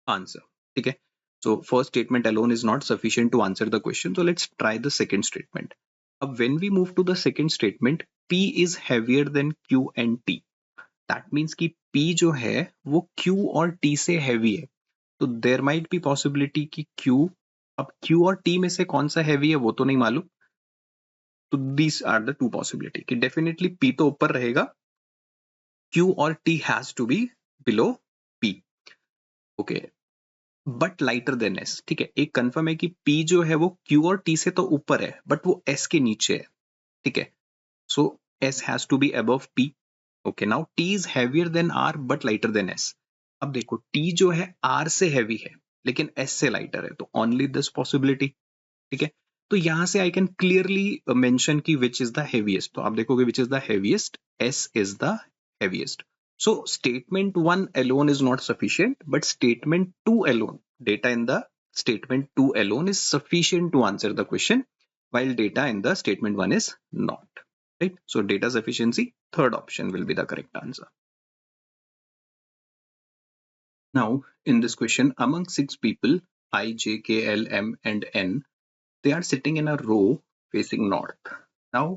answer, ठीक है। So first statement alone is not sufficient to answer the question. So let's try the second statement. When we move to the second statement, P is heavier than Q and T. That means कि P जो है वो Q और T से heavy है. तो there might be possibility कि Q, अब Q और T में से कौन सा heavy है वो तो नहीं मालूम. तो these are the two possibility कि definitely P तो ऊपर रहेगा, Q और T has to be below P. Okay. But lighter then S, ठीक है। एक कंफर्म है कि P जो है वो Q और T से तो ऊपर है, बट वो S के नीचे है, ठीक है। So S has to be above P। Okay, now T is heavier than R but lighter than S। अब देखो T जो है R से हैवी है लेकिन S से लाइटर है, तो ओनली दिस पॉसिबिलिटी, ठीक है। तो यहां से आई कैन क्लियरली मेंशन कि विच इज द हेवीएस्ट, तो आप देखोगे which is the heaviest, S is the heaviest. So statement 1 alone is not sufficient, but statement 2 alone, data in the statement 2 alone is sufficient to answer the question, while data in the statement 1 is not, right? So data sufficiency, third option will be the correct answer. Now in this question, among 6 people, I, J, K, L, M and N, they are sitting in a row facing north. Now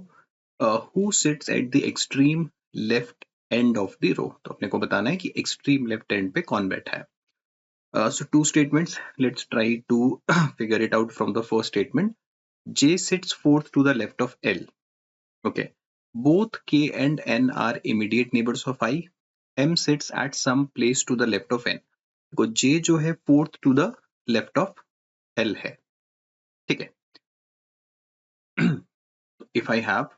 who sits at the extreme left end of the row? तो अपने को बताना है कि extreme left end पे कौन बैठा है. So two statements, let's try to figure it out from the first statement. J sits fourth to the left of L. Okay, both K and N are immediate neighbors of I. M sits at some place to the left of N. देखो J जो है fourth to the left of L है, ठीक है. If I have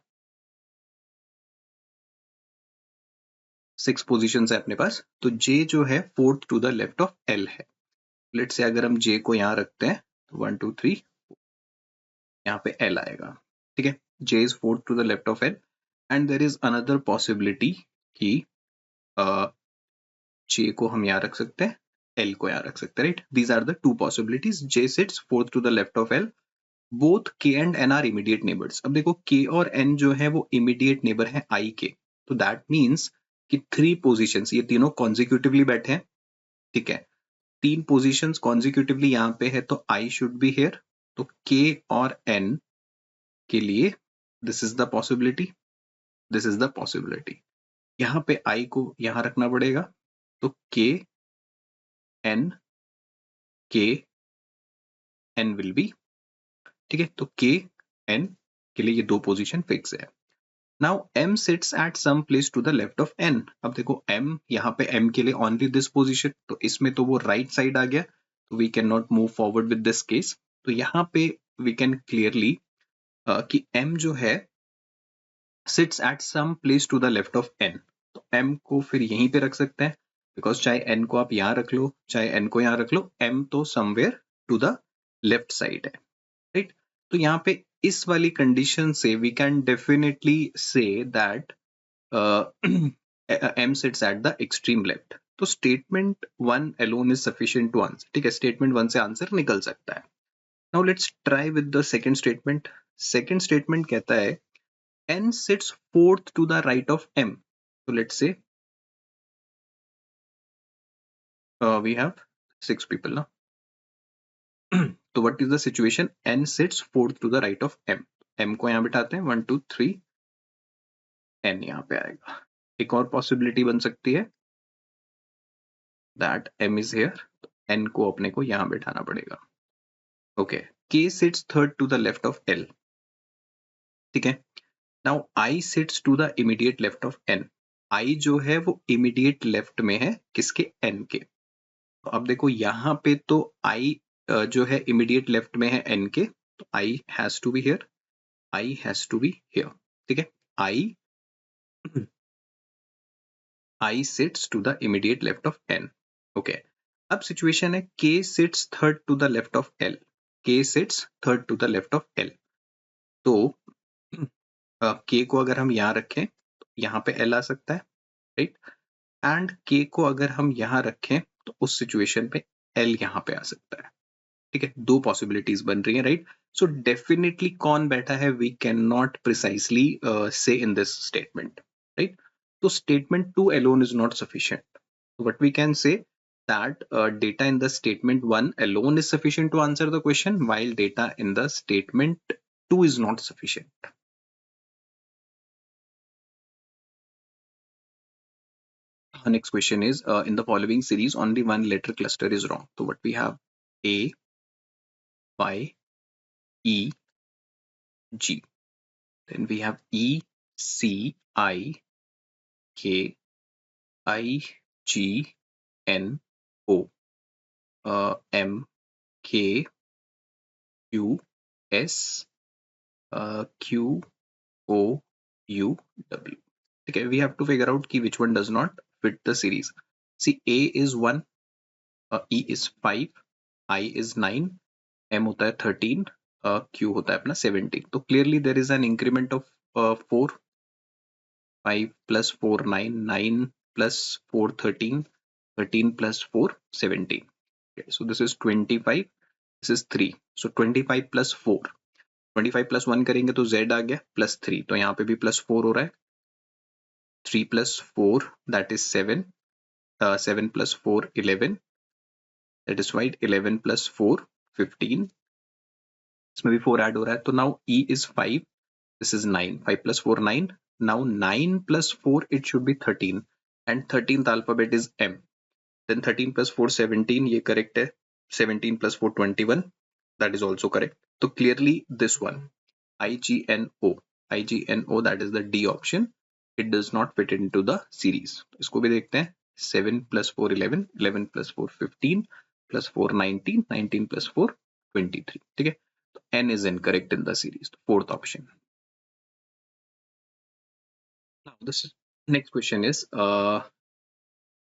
6 positions है अपने पास, तो J जो है fourth to the left of L है. लेट से अगर हम J को यहाँ रखते हैं तो 1 2 3 यहाँ पे L आएगा, ठीक है. J is fourth to the left of L and there is another possibility कि J को हम यहाँ रख सकते हैं, L को यहाँ रख सकते हैं, right. These are the two possibilities. J sits fourth to the left of L, both K and N are immediate neighbours. अब देखो K और N जो है वो इमीडिएट नेबर है I के, तो दैट मीन्स कि 3 पोजीशंस, ये तीनों कॉन्जिक्यूटिवली बैठे हैं, ठीक है. 3 पोजीशंस कॉन्जिक्यूटिवली यहाँ पे है, तो I शुड बी हियर. तो K और N के लिए this is the possibility, this is the possibility. यहाँ पे I को यहाँ रखना पड़ेगा, तो K N विल बी, ठीक है. तो K N के लिए ये 2 पोजीशन फिक्स है. Now M sits at some place to the left of N. अब देखो M यहाँ पे M के लिए ओनली दिस पोजीशन, तो इसमें तो वो राइट साइड आ गया, तो we can not move forward with this case. तो यहाँ पे वी कैन क्लियरली कि M जो है sits at some place to the left of N. तो M को फिर यहीं पे रख सकते हैं, बिकॉज चाहे N को आप यहाँ रख लो चाहे N को यहाँ रख लो, M तो somewhere to the left side है, राइट. तो यहाँ पे इस वाली कंडीशन से we can definitely say that M sits at the extreme left. तो statement 1 alone is sufficient to answer, ठीक है. स्टेटमेंट 1 से आंसर निकल सकता है. Now let's try with the second statement. Second statement कहता है N sits fourth to the right of M. So let's say we have 6 people now. तो what is the situation? N sits fourth to the right of M. M को यहाँ बिठाते हैं, 1 2 3, N यहाँ पे आएगा. एक और पॉसिबिलिटी बन सकती है that M is here, तो N को अपने को यहाँ बिठाना पड़ेगा. Okay, K sits third to the left of L, ठीक है. Now I sits to the immediate left of N. I जो है वो immediate left में है किसके? N के. तो अब देखो यहाँ पे तो I जो है immediate left में है N के, तो I has to be here, I has to be here, ठीक है. I sits to the immediate left of N. Okay. अब सिचुएशन है K sits third to the left of L. K sits third to the left of L. तो K को अगर हम यहाँ रखें तो यहाँ पे L आ सकता है, राइट. एंड k को अगर हम यहाँ रखें तो उस सिचुएशन पे l यहाँ पे आ सकता है, ठीक है। दो पॉसिबिलिटीज बन रही हैं, राइट। सो डेफिनेटली कौन बैठा है वी कैन नॉट प्रिसाइसली से इन दिस स्टेटमेंट, राइट। तो statement 2 alone is not sufficient. What we can say that data in the statement 1 alone is sufficient to answer the question, while data in the statement 2 is not sufficient. Next question is, in the following series only one letter cluster is wrong. So what we have: A, Y, E, G. Then we have E, C, I, K, I, G, N, O, M, K, Q, S, Q, O, U, W. Okay, we have to figure out ki which one does not fit the series. See, A is 1, E is 5, I is 9, M होता है 13, Q होता है अपना 17. तो clearly there is an increment of 4, 5 plus 4 9, 9 plus 4 13, 13 plus 4 17. Okay, so this is 25, this is 3. So 25 plus 4, 25 plus 1 करेंगे तो Z आ गया plus 3, तो यहाँ पे भी plus 4 हो रहा है. 3 plus 4 that is 7, 7 plus 4 11, that is right, 11 plus 4 15, इसमें भी 4 ऐड हो रहा है. तो now E is 5, this is 9, 5 plus 4 9, now 9 plus 4 it should be 13, and 13th alphabet is M. Then 13 plus 4 17, ये correct है. 17 plus 4 21, that is also correct. So clearly this one, IGNO, IGNO, that is the D option, it does not fit into the series. इसको भी देखते हैं. 7 plus 4 11, 11 plus 4 15, plus 4 19, 19 plus 4 23. ठीक है, तो N is incorrect in the series. Fourth option. Now this next question is,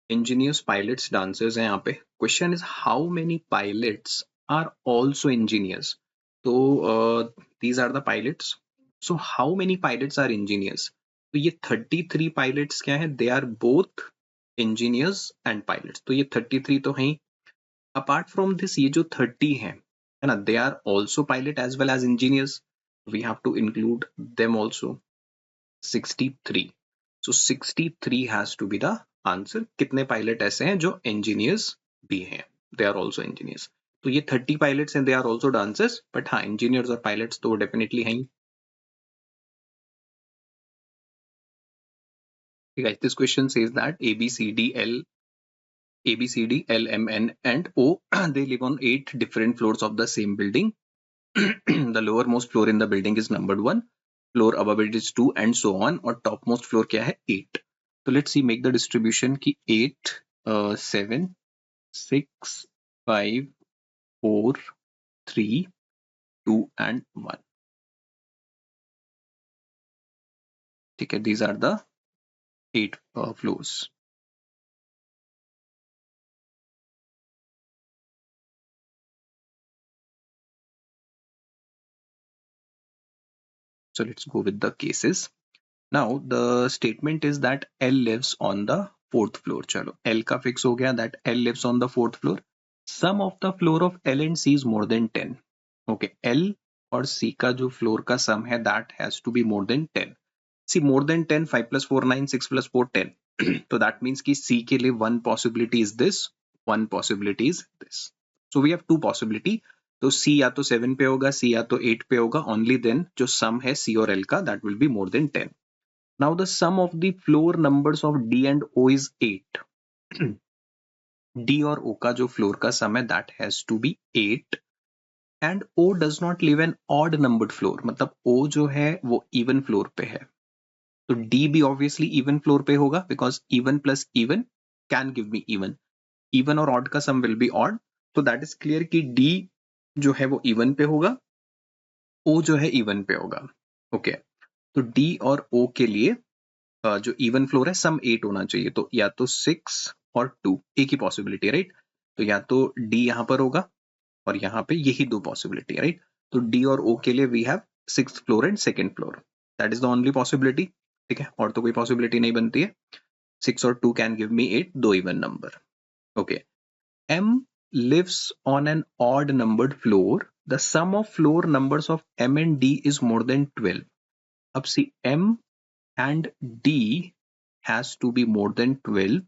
engineers, pilots, dancers हैं यहाँ पे. Question is how many pilots are also engineers? So these are the pilots. So how many pilots are engineers? तो ये 33 pilots क्या है? They are both engineers and pilots. तो ये 33 तो हैं. Apart from this, ये जो 30 हैं, है ना? They are also pilot as well as engineers. We have to include them also. 63. So 63 has to be the answer. कितने पायलट ऐसे हैं जो engineers भी हैं? They are also engineers. तो ये 30 pilots हैं, they are also dancers, but हाँ, engineers और pilots तो definitely हैं. Okay, guys, this question says that A, B, C, D, L, M, N, and O, they live on 8 different floors of the same building. The lowermost floor in the building is numbered 1, floor above it is 2, and so on. और topmost floor क्या है? 8. So let's see, make the distribution की 8, 7, 6, 5, 4, 3, 2, and 1. ठीक है, these are the 8 floors. So let's go with the cases. Now the statement is that L lives on the 4th floor. चलो, L का fix हो गया, that L lives on the 4th floor. Sum of the floor of L and C is more than 10. Okay, L और C का जो floor का sum है, that has to be more than 10. See, more than 10, 5 plus 4 9, 6 plus 4 10. So that means कि C के लिए one possibility is this, one possibility is this. So we have two possibility. तो C या तो 7 पे होगा, C या तो 8 पे होगा. Only then जो sum है C और L का, that will be more than 10. Now the sum of the floor numbers of D and O is 8. D और O का जो floor का sum है, that has to be 8. And O does not live an odd numbered floor. मतलब O जो है वो even floor पे है. तो D भी obviously even floor पे होगा, because even plus even can give me even. Even और odd का sum will be odd. So that is clear कि D जो है वो even पे होगा, O जो है even पे होगा. Okay. तो D और O के लिए जो इवन फ्लोर है, सम 8 होना चाहिए. तो या तो 6 और 2, एक ही पॉसिबिलिटी है, राइट. तो या तो डी यहां पर होगा और यहाँ पे यही दो पॉसिबिलिटी है, राइट. तो डी और ओ के लिए we have 6th floor and 2nd floor. That is the only possibility. ठीक है, और तो कोई पॉसिबिलिटी नहीं बनती है. 6 or 2 can give me 8, दो even number. Okay. M lives on an odd numbered floor. The sum of floor numbers of M and D is more than 12. अब see, M and D has to be more than 12,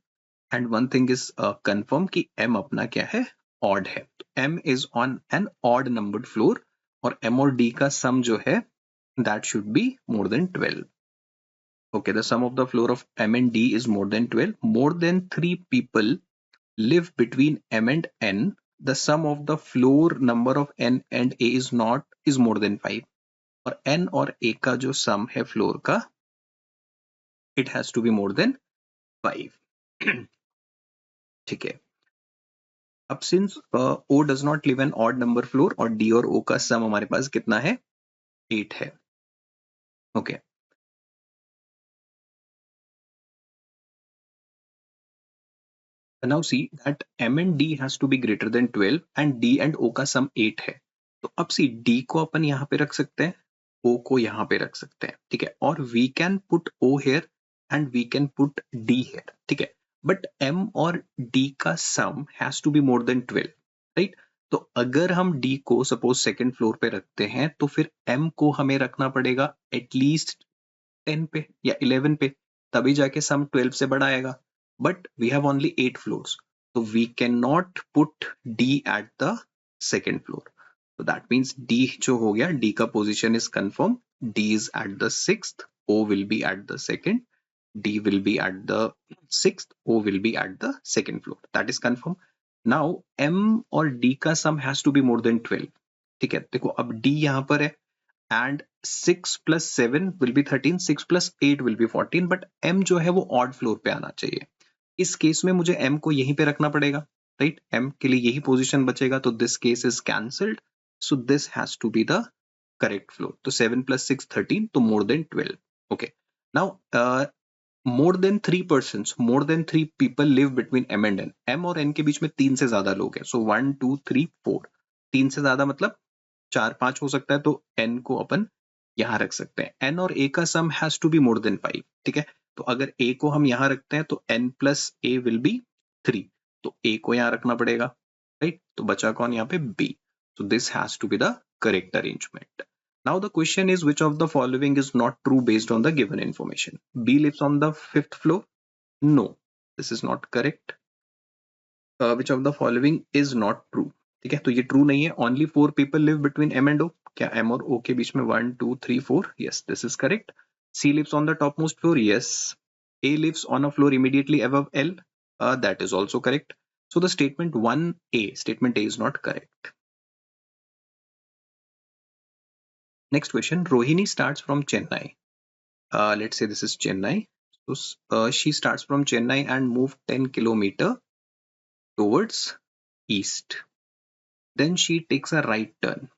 and one thing is confirm कि M अपना क्या है, odd है. तो M is on an odd numbered floor और M और D का sum जो है that should be more than 12. Okay, the sum of the floor of M and D is more than 12. More than 3 people live between M and N. The sum of the floor number of N and A is more than 5. और N और A का जो sum है floor का, it has to be more than 5. ठीक है. अब since O does not live an odd number floor और D और O का sum हमारे पास कितना है, 8 है. Okay. Now see that M and D has to be greater than 12 and D and O का sum 8 है. तो अब see D को अपन यहाँ पे रख सकते हैं, O को यहाँ पे रख सकते हैं, ठीक है. और we can put O here and we can put D here, ठीक है. But M और D का sum has to be more than 12, right? तो अगर हम D को suppose second floor पे रखते हैं तो फिर M को हमें रखना पड़ेगा at least 10 पे या 11 पे, तभी जाके sum 12 से बड़ा आएगा. But we have only 8 floors, so we cannot put D at the second floor. So that means D जो हो गया, D का position is confirmed. D is at the 6th, O will be at the second, D will be at the 6th, O will be at the second floor. That is confirmed. Now M और D का sum has to be more than 12. ठीक है, देखो अब D यहाँ पर है and 6 plus 7 will be 13, 6 plus 8 will be 14, but M जो है वो odd floor पे आना चाहिए. इस केस में मुझे M को यहीं पे रखना पड़ेगा, राइट? M के लिए यही पोजीशन बचेगा, तो this case is cancelled, so this has to be the correct floor. तो 7 plus 6 13, तो more than 12. Okay, now more than 3 persons, more than 3 people live between M and N. M और N के बीच में 3 से ज्यादा लोग हैं, so 1 2 3 4. 3 से ज्यादा मतलब 4 5 हो सकता है, तो N को अपन यहाँ रख सकते हैं. N और A का sum has to be more than 5, ठीक है. तो अगर A को हम यहाँ रखते हैं तो N plus A will be 3, तो A को यहाँ रखना पड़ेगा, राइट? तो बचा कौन यहाँ पे, B. So this has to be the correct arrangement. Now the question is, which of the following is not true based on the given information? B lives on the 5th floor. No, this is not correct. Which of the following is not true? ठीक है, तो ये true नहीं है. Only 4 people live between M and O. क्या M और O के बीच में 1 2 3 4? Yes, this is correct. C lives on the topmost floor. Yes. A lives on a floor immediately above L. That is also correct. So the statement 1A, statement A is not correct. Next question. Rohini starts from Chennai. Let's say this is Chennai. So she starts from Chennai and moves 10 kilometers towards east. Then she takes a right turn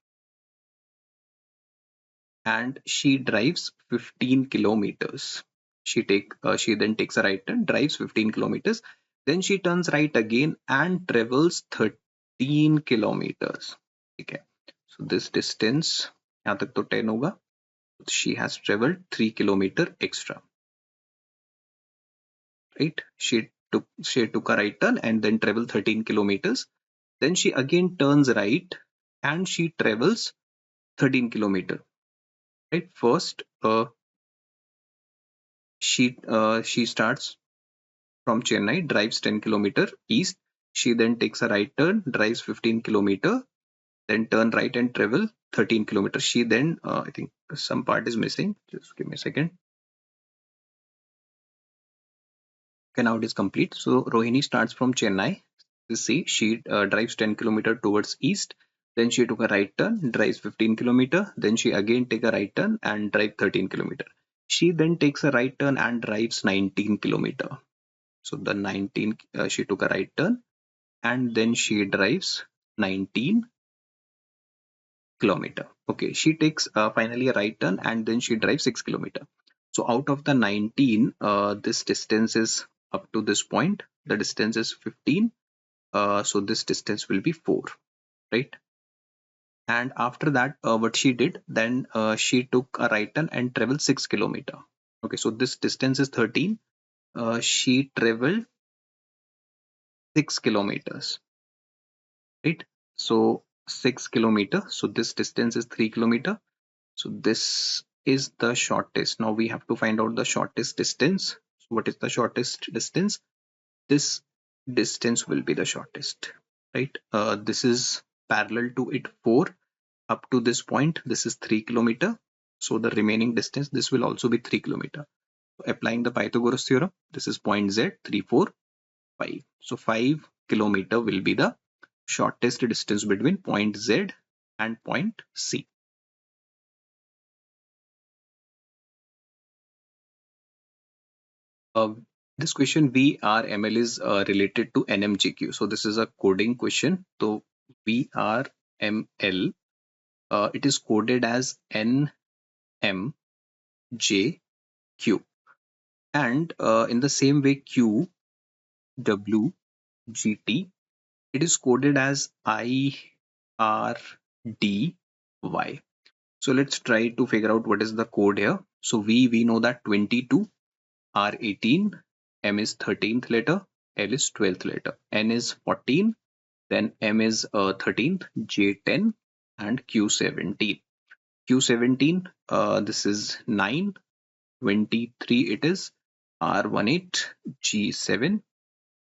and she drives 15 kilometers. She then takes a right turn, drives 15 kilometers. Then she turns right again and travels 13 kilometers. Okay, so this distance यहाँ तक तो 10 होगा. She has traveled 3 kilometers extra. Right? She took a right turn and then traveled 13 kilometers. Then she again turns right and she travels 13 kilometers. Right? First, she starts from Chennai, drives 10 kilometers east. She then takes a right turn, drives 15 kilometers, then turn right and travel 13 kilometers. She then, I think some part is missing. Just give me a second. Okay, now it is complete. So Rohini starts from Chennai. You see, she drives 10 kilometers towards east. Then she took a right turn, drives 15 kilometers. Then she again take a right turn and drive 13 kilometers. She then takes a right turn and drives 19 kilometers. So the 19, she took a right turn and then she drives 19 kilometers. Okay, she takes finally a right turn and then she drives 6 kilometers. So out of the 19, this distance is up to this point. The distance is 15. So this distance will be 4, right? And after that, what she did, then she took a right turn and traveled 6 kilometers. Okay, so this distance is 13. she traveled 6 kilometers, right? So 6 kilometer. So this distance is 3 kilometer. So this is the shortest. Now we have to find out the shortest distance. So what is the shortest distance? This distance will be the shortest, right? This is parallel to it 4 up to this point. This is 3 kilometer. So the remaining distance, this will also be 3 kilometer. So applying the Pythagoras theorem, this is point Z, 3, 4, 5. So 5 kilometer will be the shortest distance between point Z and point C. This question VRML is related to NMJQ. So this is a coding question. So VRML, it is coded as NMJQ. And in the same way, QWGT, it is coded as IRDY. So let's try to figure out what is the code here. So we know that 22, R 18, M is 13th letter, L is 12th letter, N is 14, then M is 13th, J 10, and Q 17. Q 17, this is 9, 23 it is, R 18, G 7,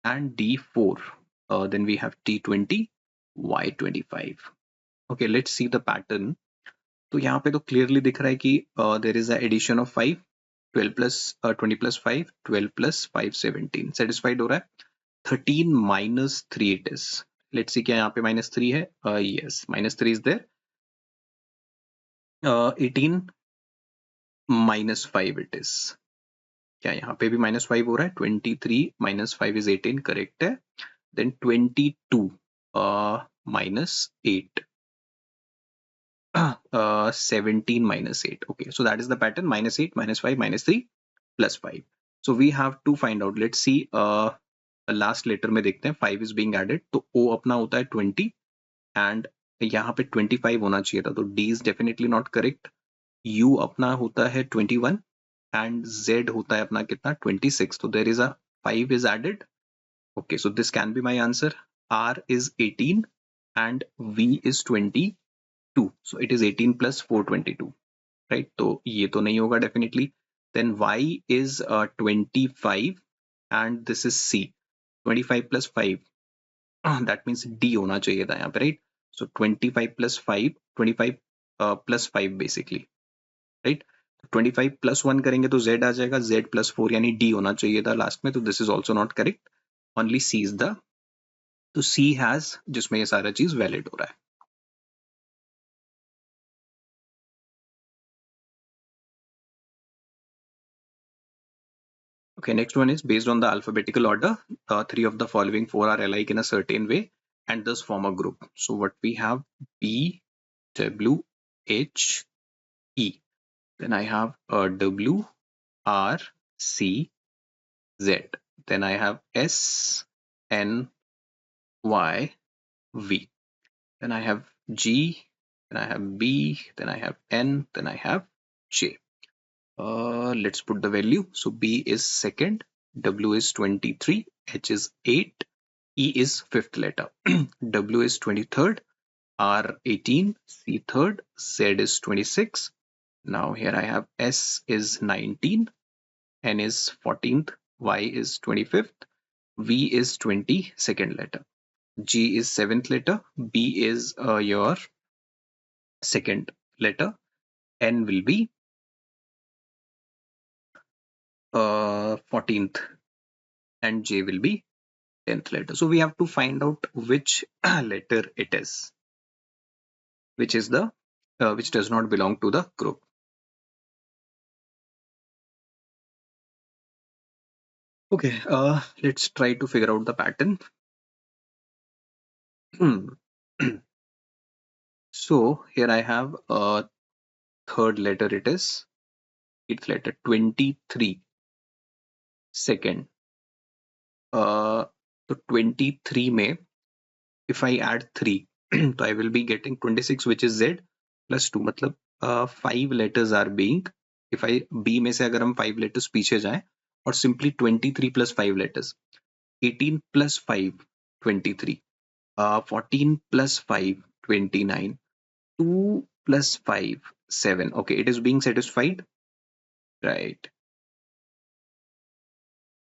and D 4. Then we have T 20, Y 25. Okay, let's see the pattern. तो यहाँ पे तो clearly दिख रहा है कि there is a addition of 5, 12 plus 20 plus 5, 12 plus 5, 17. Satisfied हो रहा है? 13 minus 3 it is. Let's see क्या यहाँ पे minus 3 है? Yes, minus 3 is there. 18 minus 5 it is. क्या यहाँ पे भी minus 5 हो रहा है? 23 minus 5 is 18, correct है. Then 22 minus 8. 17 minus 8. Okay, so that is the pattern: minus 8, minus 5, minus 3, plus 5. So we have to find out. Let's see. Last letter में देखते हैं 5 इज बीइंग एडेड, तो O अपना होता है 20 एंड यहाँ पे 25 होना चाहिए था, तो D is definitely not correct. U अपना होता है 21 एंड Z होता है अपना कितना 26, तो there is a 5 is added. Okay, so this can be my answer. R is 18 and V is 22, so it is 18 plus 422, right? तो ये तो नहीं होगा definitely. Then Y is 25 and this is C. 25 plus 5, that means D होना चाहिए था यहाँ पे, right? So 25 plus 5, 25 plus 5 basically, right? 25 plus 1 करेंगे तो Z आ जाएगा, Z plus 4 यानी D होना चाहिए था लास्ट में, तो this is also not correct. Only C is the, तो C has, जिसमें ये सारा चीज valid हो रहा है. Okay, next one is based on the alphabetical order. 3 of the following 4 are alike in a certain way and thus form a group. So what we have B, W, H, E. Then I have W, R, C, Z. Then I have S, N, Y, V. Then I have G, then I have B, then I have N, then I have J. Let's put the value. So B is second, W is 23, H is 8, E is fifth letter, W is 23rd, R 18, C third, Z is 26. Now here I have S is 19, N is 14th, Y is 25th, V is 22nd letter, G is 7th letter, B is your second letter, N will be 14th, and J will be 10th letter. So we have to find out which letter it is, which is the which does not belong to the group. Okay, let's try to figure out the pattern. So here I have a third letter, it is 8th letter, 23 second. So 23 में if I add 3 so I will be getting 26, which is Z plus 2. मतलब 5 letters are being, if I B में से अगर हम 5 letters पीछे जाएं or simply 23 plus 5 letters? 18 plus 5, 23. 14 plus 5, 29. 2 plus 5, 7. Okay, it is being satisfied, right?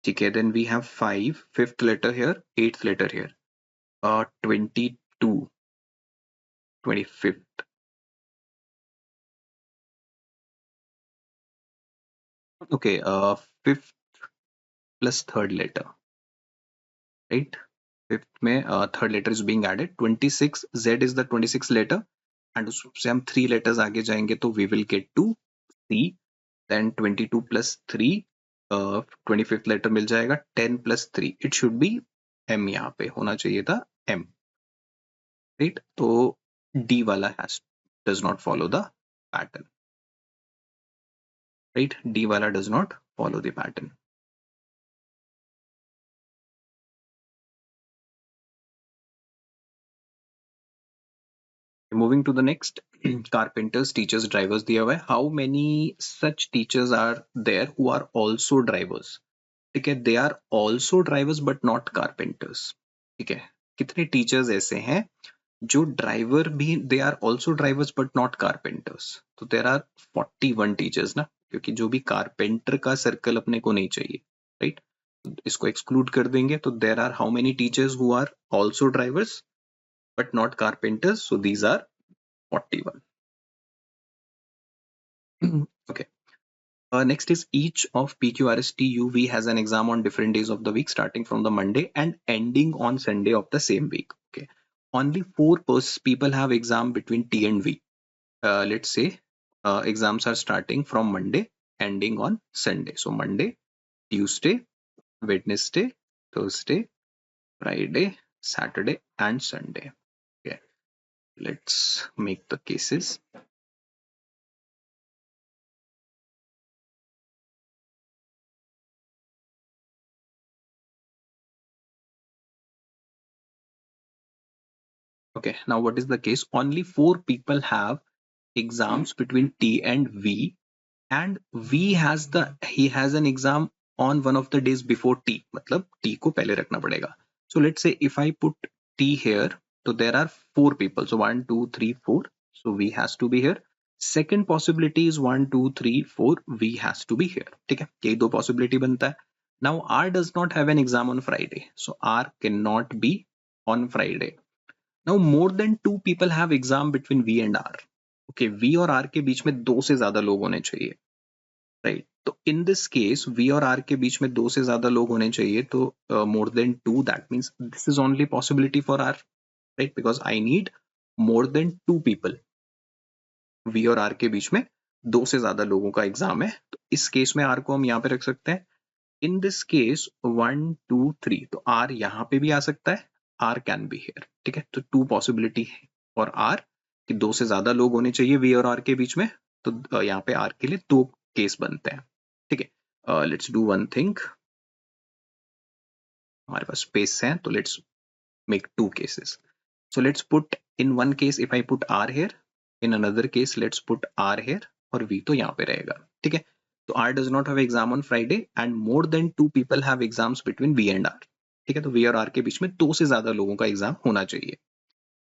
Okay, then we have 5, fifth letter here, eighth letter here. 22, 25th. Okay, fifth plus third letter, right? Fifth में third letter is being added. 26, Z is the 26th letter, and उससे हम 3 letters आगे जाएंगे तो we will get to C. Then 22 plus 3, 25th letter मिल जाएगा. 10 plus 3, it should be M. यहाँ पे होना चाहिए था M, right? तो D वाला does not follow the pattern, right? D वाला does not follow the pattern. Moving to the next, carpenters, teachers, drivers दिया हुआ है. How many such teachers are there who are also drivers? ठीक है, they are also drivers but not carpenters. ठीक है, कितने teachers ऐसे हैं जो ड्राइवर भी, they are also drivers but not carpenters? तो देर आर 41 टीचर्स ना, क्योंकि जो भी कारपेंटर का सर्कल अपने को नहीं चाहिए, राइट? इसको एक्सक्लूड कर देंगे. तो there are how many teachers who are also drivers but not carpenters? So these are 41. Okay. Next is each of PQRSTUV has an exam on different days of the week, starting from the Monday and ending on Sunday of the same week. Okay. Only 4 people have exam between T and V. Let's say exams are starting from Monday, ending on Sunday. So Monday, Tuesday, Wednesday, Thursday, Friday, Saturday, and Sunday. Okay. Let's make the cases. Okay, now what is the case? Only 4 people have exams between T and V, and V has he has an exam on one of the days before T. मतलब T को पहले रखना पड़ेगा. So let's say if I put T here, so there are 4 people. So 1, 2, 3, 4. So V has to be here. Second possibility is 1, 2, 3, 4. V has to be here. ठीक है, यही 2 possibility बनता है. Now R does not have an exam on Friday, so R cannot be on Friday. Now more than 2 people have exam between V and R. Okay, V और R के बीच में 2 से ज्यादा लोग होने चाहिए, राइट? तो इन दिस केस V और R के बीच में 2 से ज्यादा लोग होने चाहिए. तो more than 2, that means this is only possibility for R, right? Because I need more than 2 people. V और R के बीच में 2 से ज्यादा लोगों का एग्जाम है. तो इस केस में R को हम यहाँ पे रख सकते हैं. इन दिस केस 1, 2, 3, तो R यहाँ पे भी आ सकता है. R can be here. ठीक है, तो 2 पॉसिबिलिटी है फॉर R कि 2 से ज्यादा लोग होने चाहिए V और R के बीच में. तो यहाँ पे R के लिए 2 केस बनते हैं. ठीक है, लेट्स डू वन थिंग. हमारे पास स्पेस है, तो let's make 2 cases. So let's put in one case if I put R here, in another case let's put R here, और V तो यहाँ पे रहेगा. ठीक है, तो R does not have exam on Friday and more than 2 people have exams between V and R. ठीक है, तो V और R के बीच में 2 से ज्यादा लोगों का एग्जाम होना चाहिए.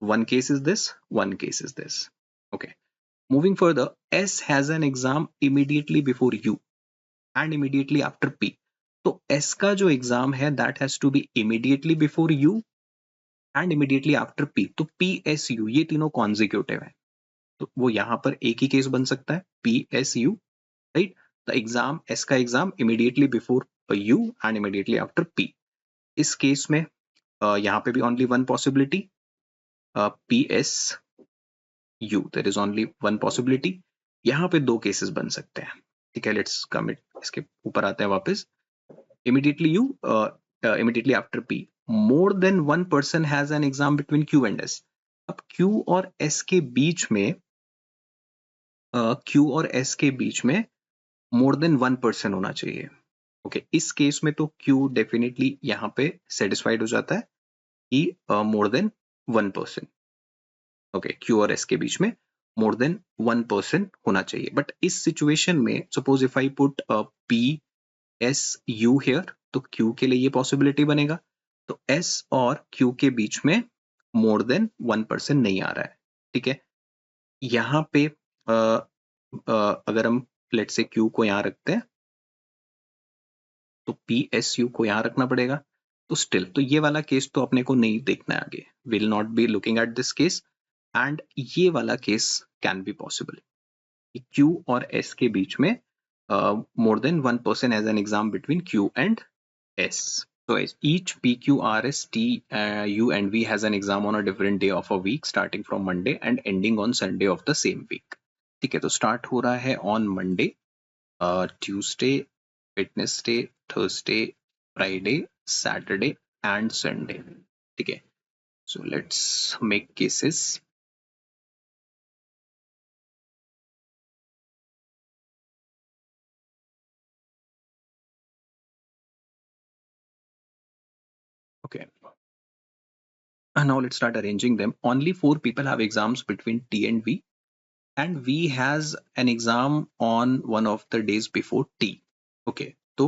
One case is this, one case is this. Okay, moving further, S has an exam immediately before U and immediately after P. तो S का जो एग्जाम है that has to be immediately before U and immediately after P. तो PSU ये तीनों consecutive है, तो वो यहाँ पर एक ही केस बन सकता है, PSU, right? The exam, S का exam immediately before U and immediately after P. इस केस में यहाँ पे भी only one possibility, PSU, there is only one possibility. यहाँ पे 2 केसेस बन सकते हैं. ठीक है, लेट्स कम इट, इसके ऊपर आते हैं वापस. Immediately U, immediately after P. More than 1 person has an exam between Q and S. अब Q और S के बीच में Q और S के बीच में मोर देन 1 पर्सन होना चाहिए. ओके, इस केस में तो Q डेफिनेटली यहाँ पे सेटिस्फाइड हो जाता है कि मोर देन 1 पर्सन. ओके, Q और S के बीच में मोर देन 1 पर्सन होना चाहिए. बट इस सिचुएशन में suppose if I put P S U here, तो क्यू के लिए ये पॉसिबिलिटी बनेगा, तो एस और क्यू के बीच में मोर देन 1% नहीं आ रहा है, ठीक है। यहाँ पे अगर हम लेट से क्यू को यहाँ रखते हैं तो पी एस यू को यहाँ रखना पड़ेगा, तो स्टिल तो ये वाला केस तो अपने को नहीं देखना है आगे, will not be looking at this case, एंड ये वाला case can be possible, Q और एस के बीच में more than 1% as an exam between Q and S. So each P, Q, R, S, T, U and V has an exam on a different day of a week starting from Monday and ending on Sunday of the same week. ठीक है, तो start हो रहा है on Monday, Tuesday, Wednesday, Thursday, Friday, Saturday and Sunday. ठीक है, so let's make cases. Okay. Now let's start arranging them. Only 4 people have exams between T and V, and V has an exam on one of the days before T. Okay, so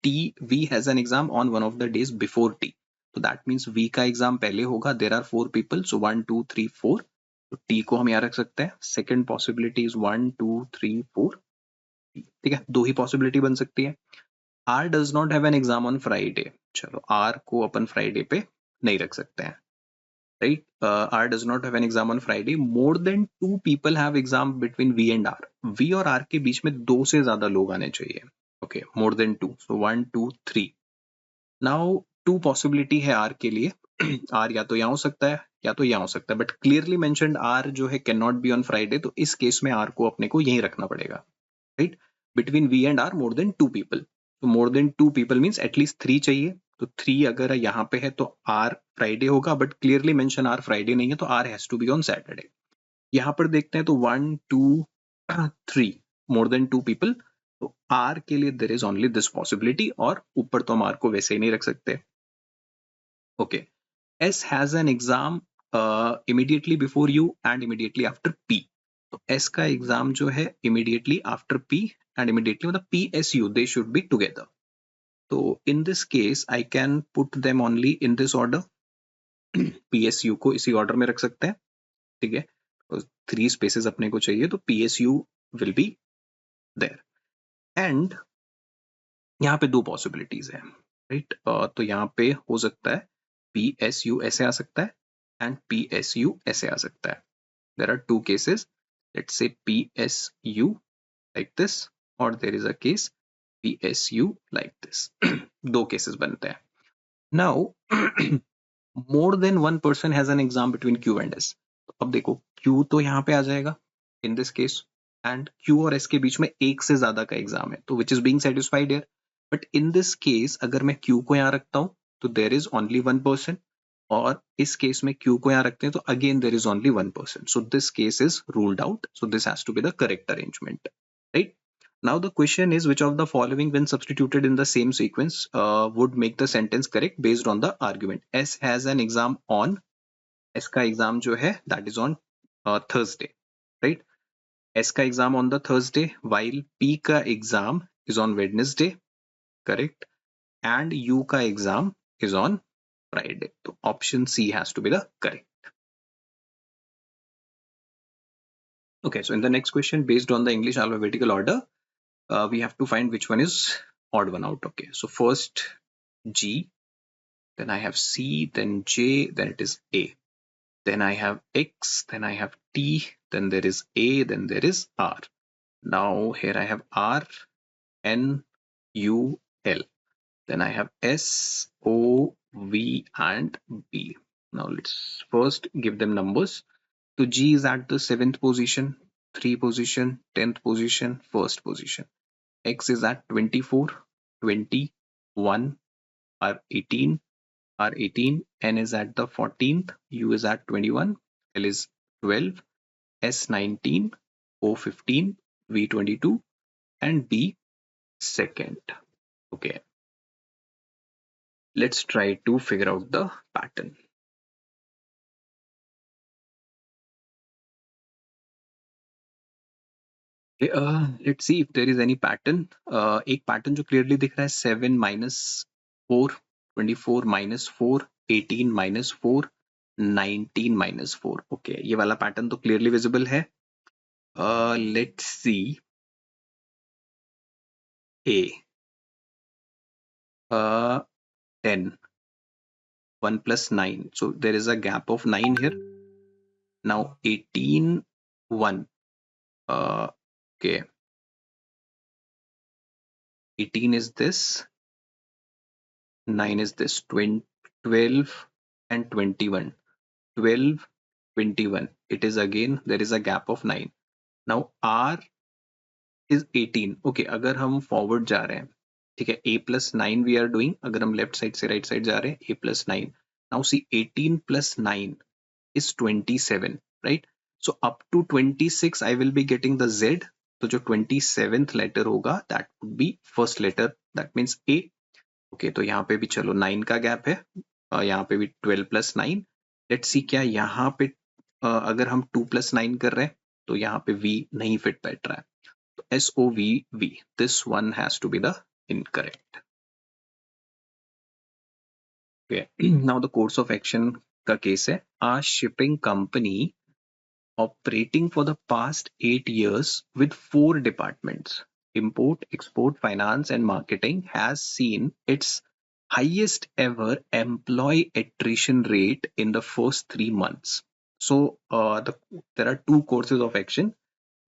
V has an exam on one of the days before T. So that means V का exam पहले होगा. There are 4 people, so 1, 2, 3, 4. तो T को हम यहाँ रख सकते हैं. Second possibility is 1, 2, 3, 4. ठीक है, दो ही possibility बन सकती है. R does not have an exam on Friday. चलो R को अपन Friday पे नहीं रख सकते हैं. Right? R does not have an exam on Friday. More than 2 people have exam between V and R. V और R के बीच में 2 से ज्यादा लोग आने चाहिए. Okay, more than 2. So 1, 2, 3. Now 2 possibility है R के लिए. R या तो यहाँ हो सकता है या तो यहाँ हो सकता है, बट क्लियरली मेंशन्ड R जो है can not be on Friday, तो इस केस में R को अपने को यहीं रखना पड़ेगा. Right, between V and R more than 2 people. तो more than 2 people means at least 3 चाहिए. तो 3 अगर यहाँ पे है तो R फ्राइडे होगा, but clearly mention R Friday नहीं है, तो R has to be on Saturday. यहाँ पर देखते हैं तो 1, 2, 3 मोर देन 2 पीपल. तो R के लिए there is only this possibility, और ऊपर तो हम R को वैसे ही नहीं रख सकते. Okay, S has an exam immediately before U and immediately after P. तो S का एग्जाम जो है immediately after P and immediately मतलब PSU, they should be together. So in this case I can put them only in this order. PSU को इसी order में रख सकते हैं. ठीक है, तो 3 स्पेसेस अपने को चाहिए, तो PSU will be there. And यहाँ पे 2 पॉसिबिलिटीज है. राइट, तो यहाँ पे हो सकता है PSU ऐसे आ सकता है एंड PSU ऐसे आ सकता है. There are 2 cases. Let's say PSU like this, or there is a case PSU like this. 2 cases बनते हैं. Now more than 1 person has an exam between Q and S. तो अब देखो Q तो यहाँ पे आ जाएगा in this case, and Q और S के बीच में एक से ज्यादा का एग्जाम है, तो which is being satisfied here. But in this case अगर मैं Q को यहाँ रखता हूँ तो there is only 1 person, और इस केस में Q को यहाँ रखते हैं तो again there is only 1 person. So this case is ruled out. So this has to be the correct arrangement. Right? Now the question is, which of the following when substituted in the same sequence would make the sentence correct based on the argument? S has an exam on, S का exam जो है that is on Thursday, right? S का exam on the Thursday, while P का exam is on Wednesday, correct? And U का exam is on Friday. So option C has to be the correct. Okay, so in the next question, based on the English alphabetical order, we have to find which one is odd one out. Okay, so first G, then I have C, then J, then it is A. Then I have X, then I have T, then there is A, then there is R. Now here I have R, N, U, L. Then I have S, O, V and B. Now let's first give them numbers. So G is at the 7th position, 3 position, 10th position, 1st position. X is at 24, 20, 1, R 18, R18, N is at the 14th, U is at 21, L is 12, S 19, O 15, V 22, and B 2nd. Okay, let's try to figure out the pattern. Let's see if there is any pattern. एक pattern जो clearly दिख रहा है 7 minus 4, 24 minus 4, 18 minus 4, 19 minus 4. Okay, ये वाला pattern तो clearly visible है. Let's see A. 10. 1 plus 9. So there is a gap of 9 here. Now 18, 1. Okay. 18 is this. 9 is this. 12 and 21. 12, 21. It is again, there is a gap of 9. Now R is 18. Okay, अगर हम forward जा रहे हैं, ठीक है, A plus 9 we are doing. अगर हम left side से right side जा रहे हैं, A plus 9. Now see 18 plus 9 is 27, right? So up to 26 I will be getting the Z. तो जो 27th letter होगा that would be first letter, that means A. Okay, तो यहाँ पे भी चलो 9 का gap है, यहाँ पे भी 12 plus 9. Let's see क्या यहाँ पे अगर हम 2 plus 9 कर रहे हैं तो यहाँ पे V नहीं fit बैठ रहा है. तो SOVV, this one has to be the incorrect. Okay, now the course of action का case है, a shipping company operating for the past 8 years with 4 departments, import, export, finance and marketing, has seen its highest ever employee attrition rate in the first 3 months. So there are two courses of action.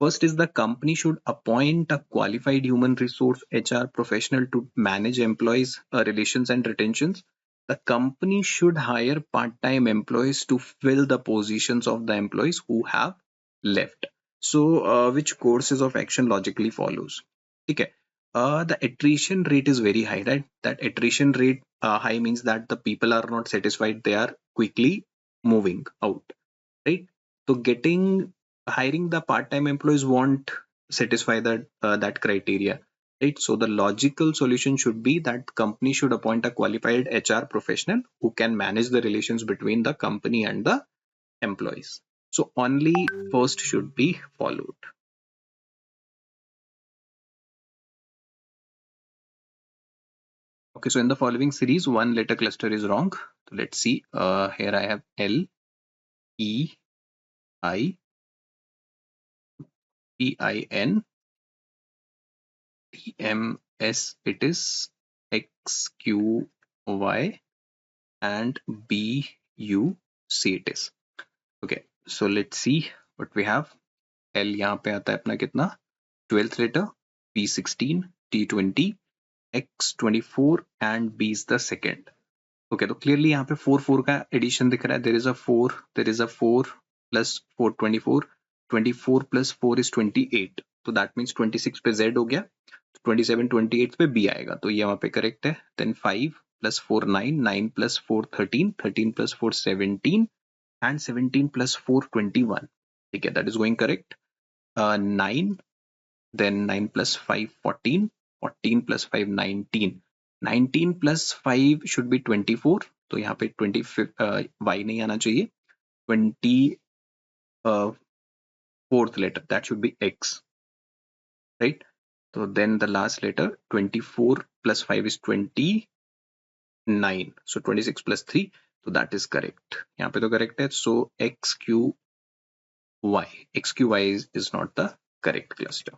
First is the company should appoint a qualified human resource HR professional to manage employees relations and retentions. The company should hire part-time employees to fill the positions of the employees who have left. So which courses of action logically follows? Okay. The attrition rate is very high, right? That attrition rate high means that the people are not satisfied, they are quickly moving out, right? So hiring the part-time employees won't satisfy that criteria, right? So the logical solution should be that company should appoint a qualified HR professional who can manage the relations between the company and the employees. So only first should be followed. Okay, so in the following series, one letter cluster is wrong. So let's see. Here I have L, E, I, P, I, N, T, M, S. It is X, Q, Y, and B, U, C. It is. Okay, so let's see what we have. L यहाँ पे आता है अपना कितना 12th letter, P16, T20, X24 and B is the second. Okay, तो clearly यहाँ पे 4 का addition दिख रहा है. There is a 4 plus 4 24, 24 plus 4 is 28. तो that means 26 पे Z हो गया, 27 28 पे B आएगा, तो ये वहाँ पे correct है. Then 5 plus 4 9, 9 plus 4 13, 13 plus 4 17 and 17 plus 4 21. Okay, that is going correct. 9, then 9 plus 5 14, 14 plus 5 19, 19 plus 5 should be 24. तो यहाँ पे 25 y नहीं आना चाहिए, 24th letter, that should be x, right? So then the last letter 24 plus 5 is 29, so 26 plus 3, so that is correct. यहाँ पे तो correct है, so XQY is not the correct cluster.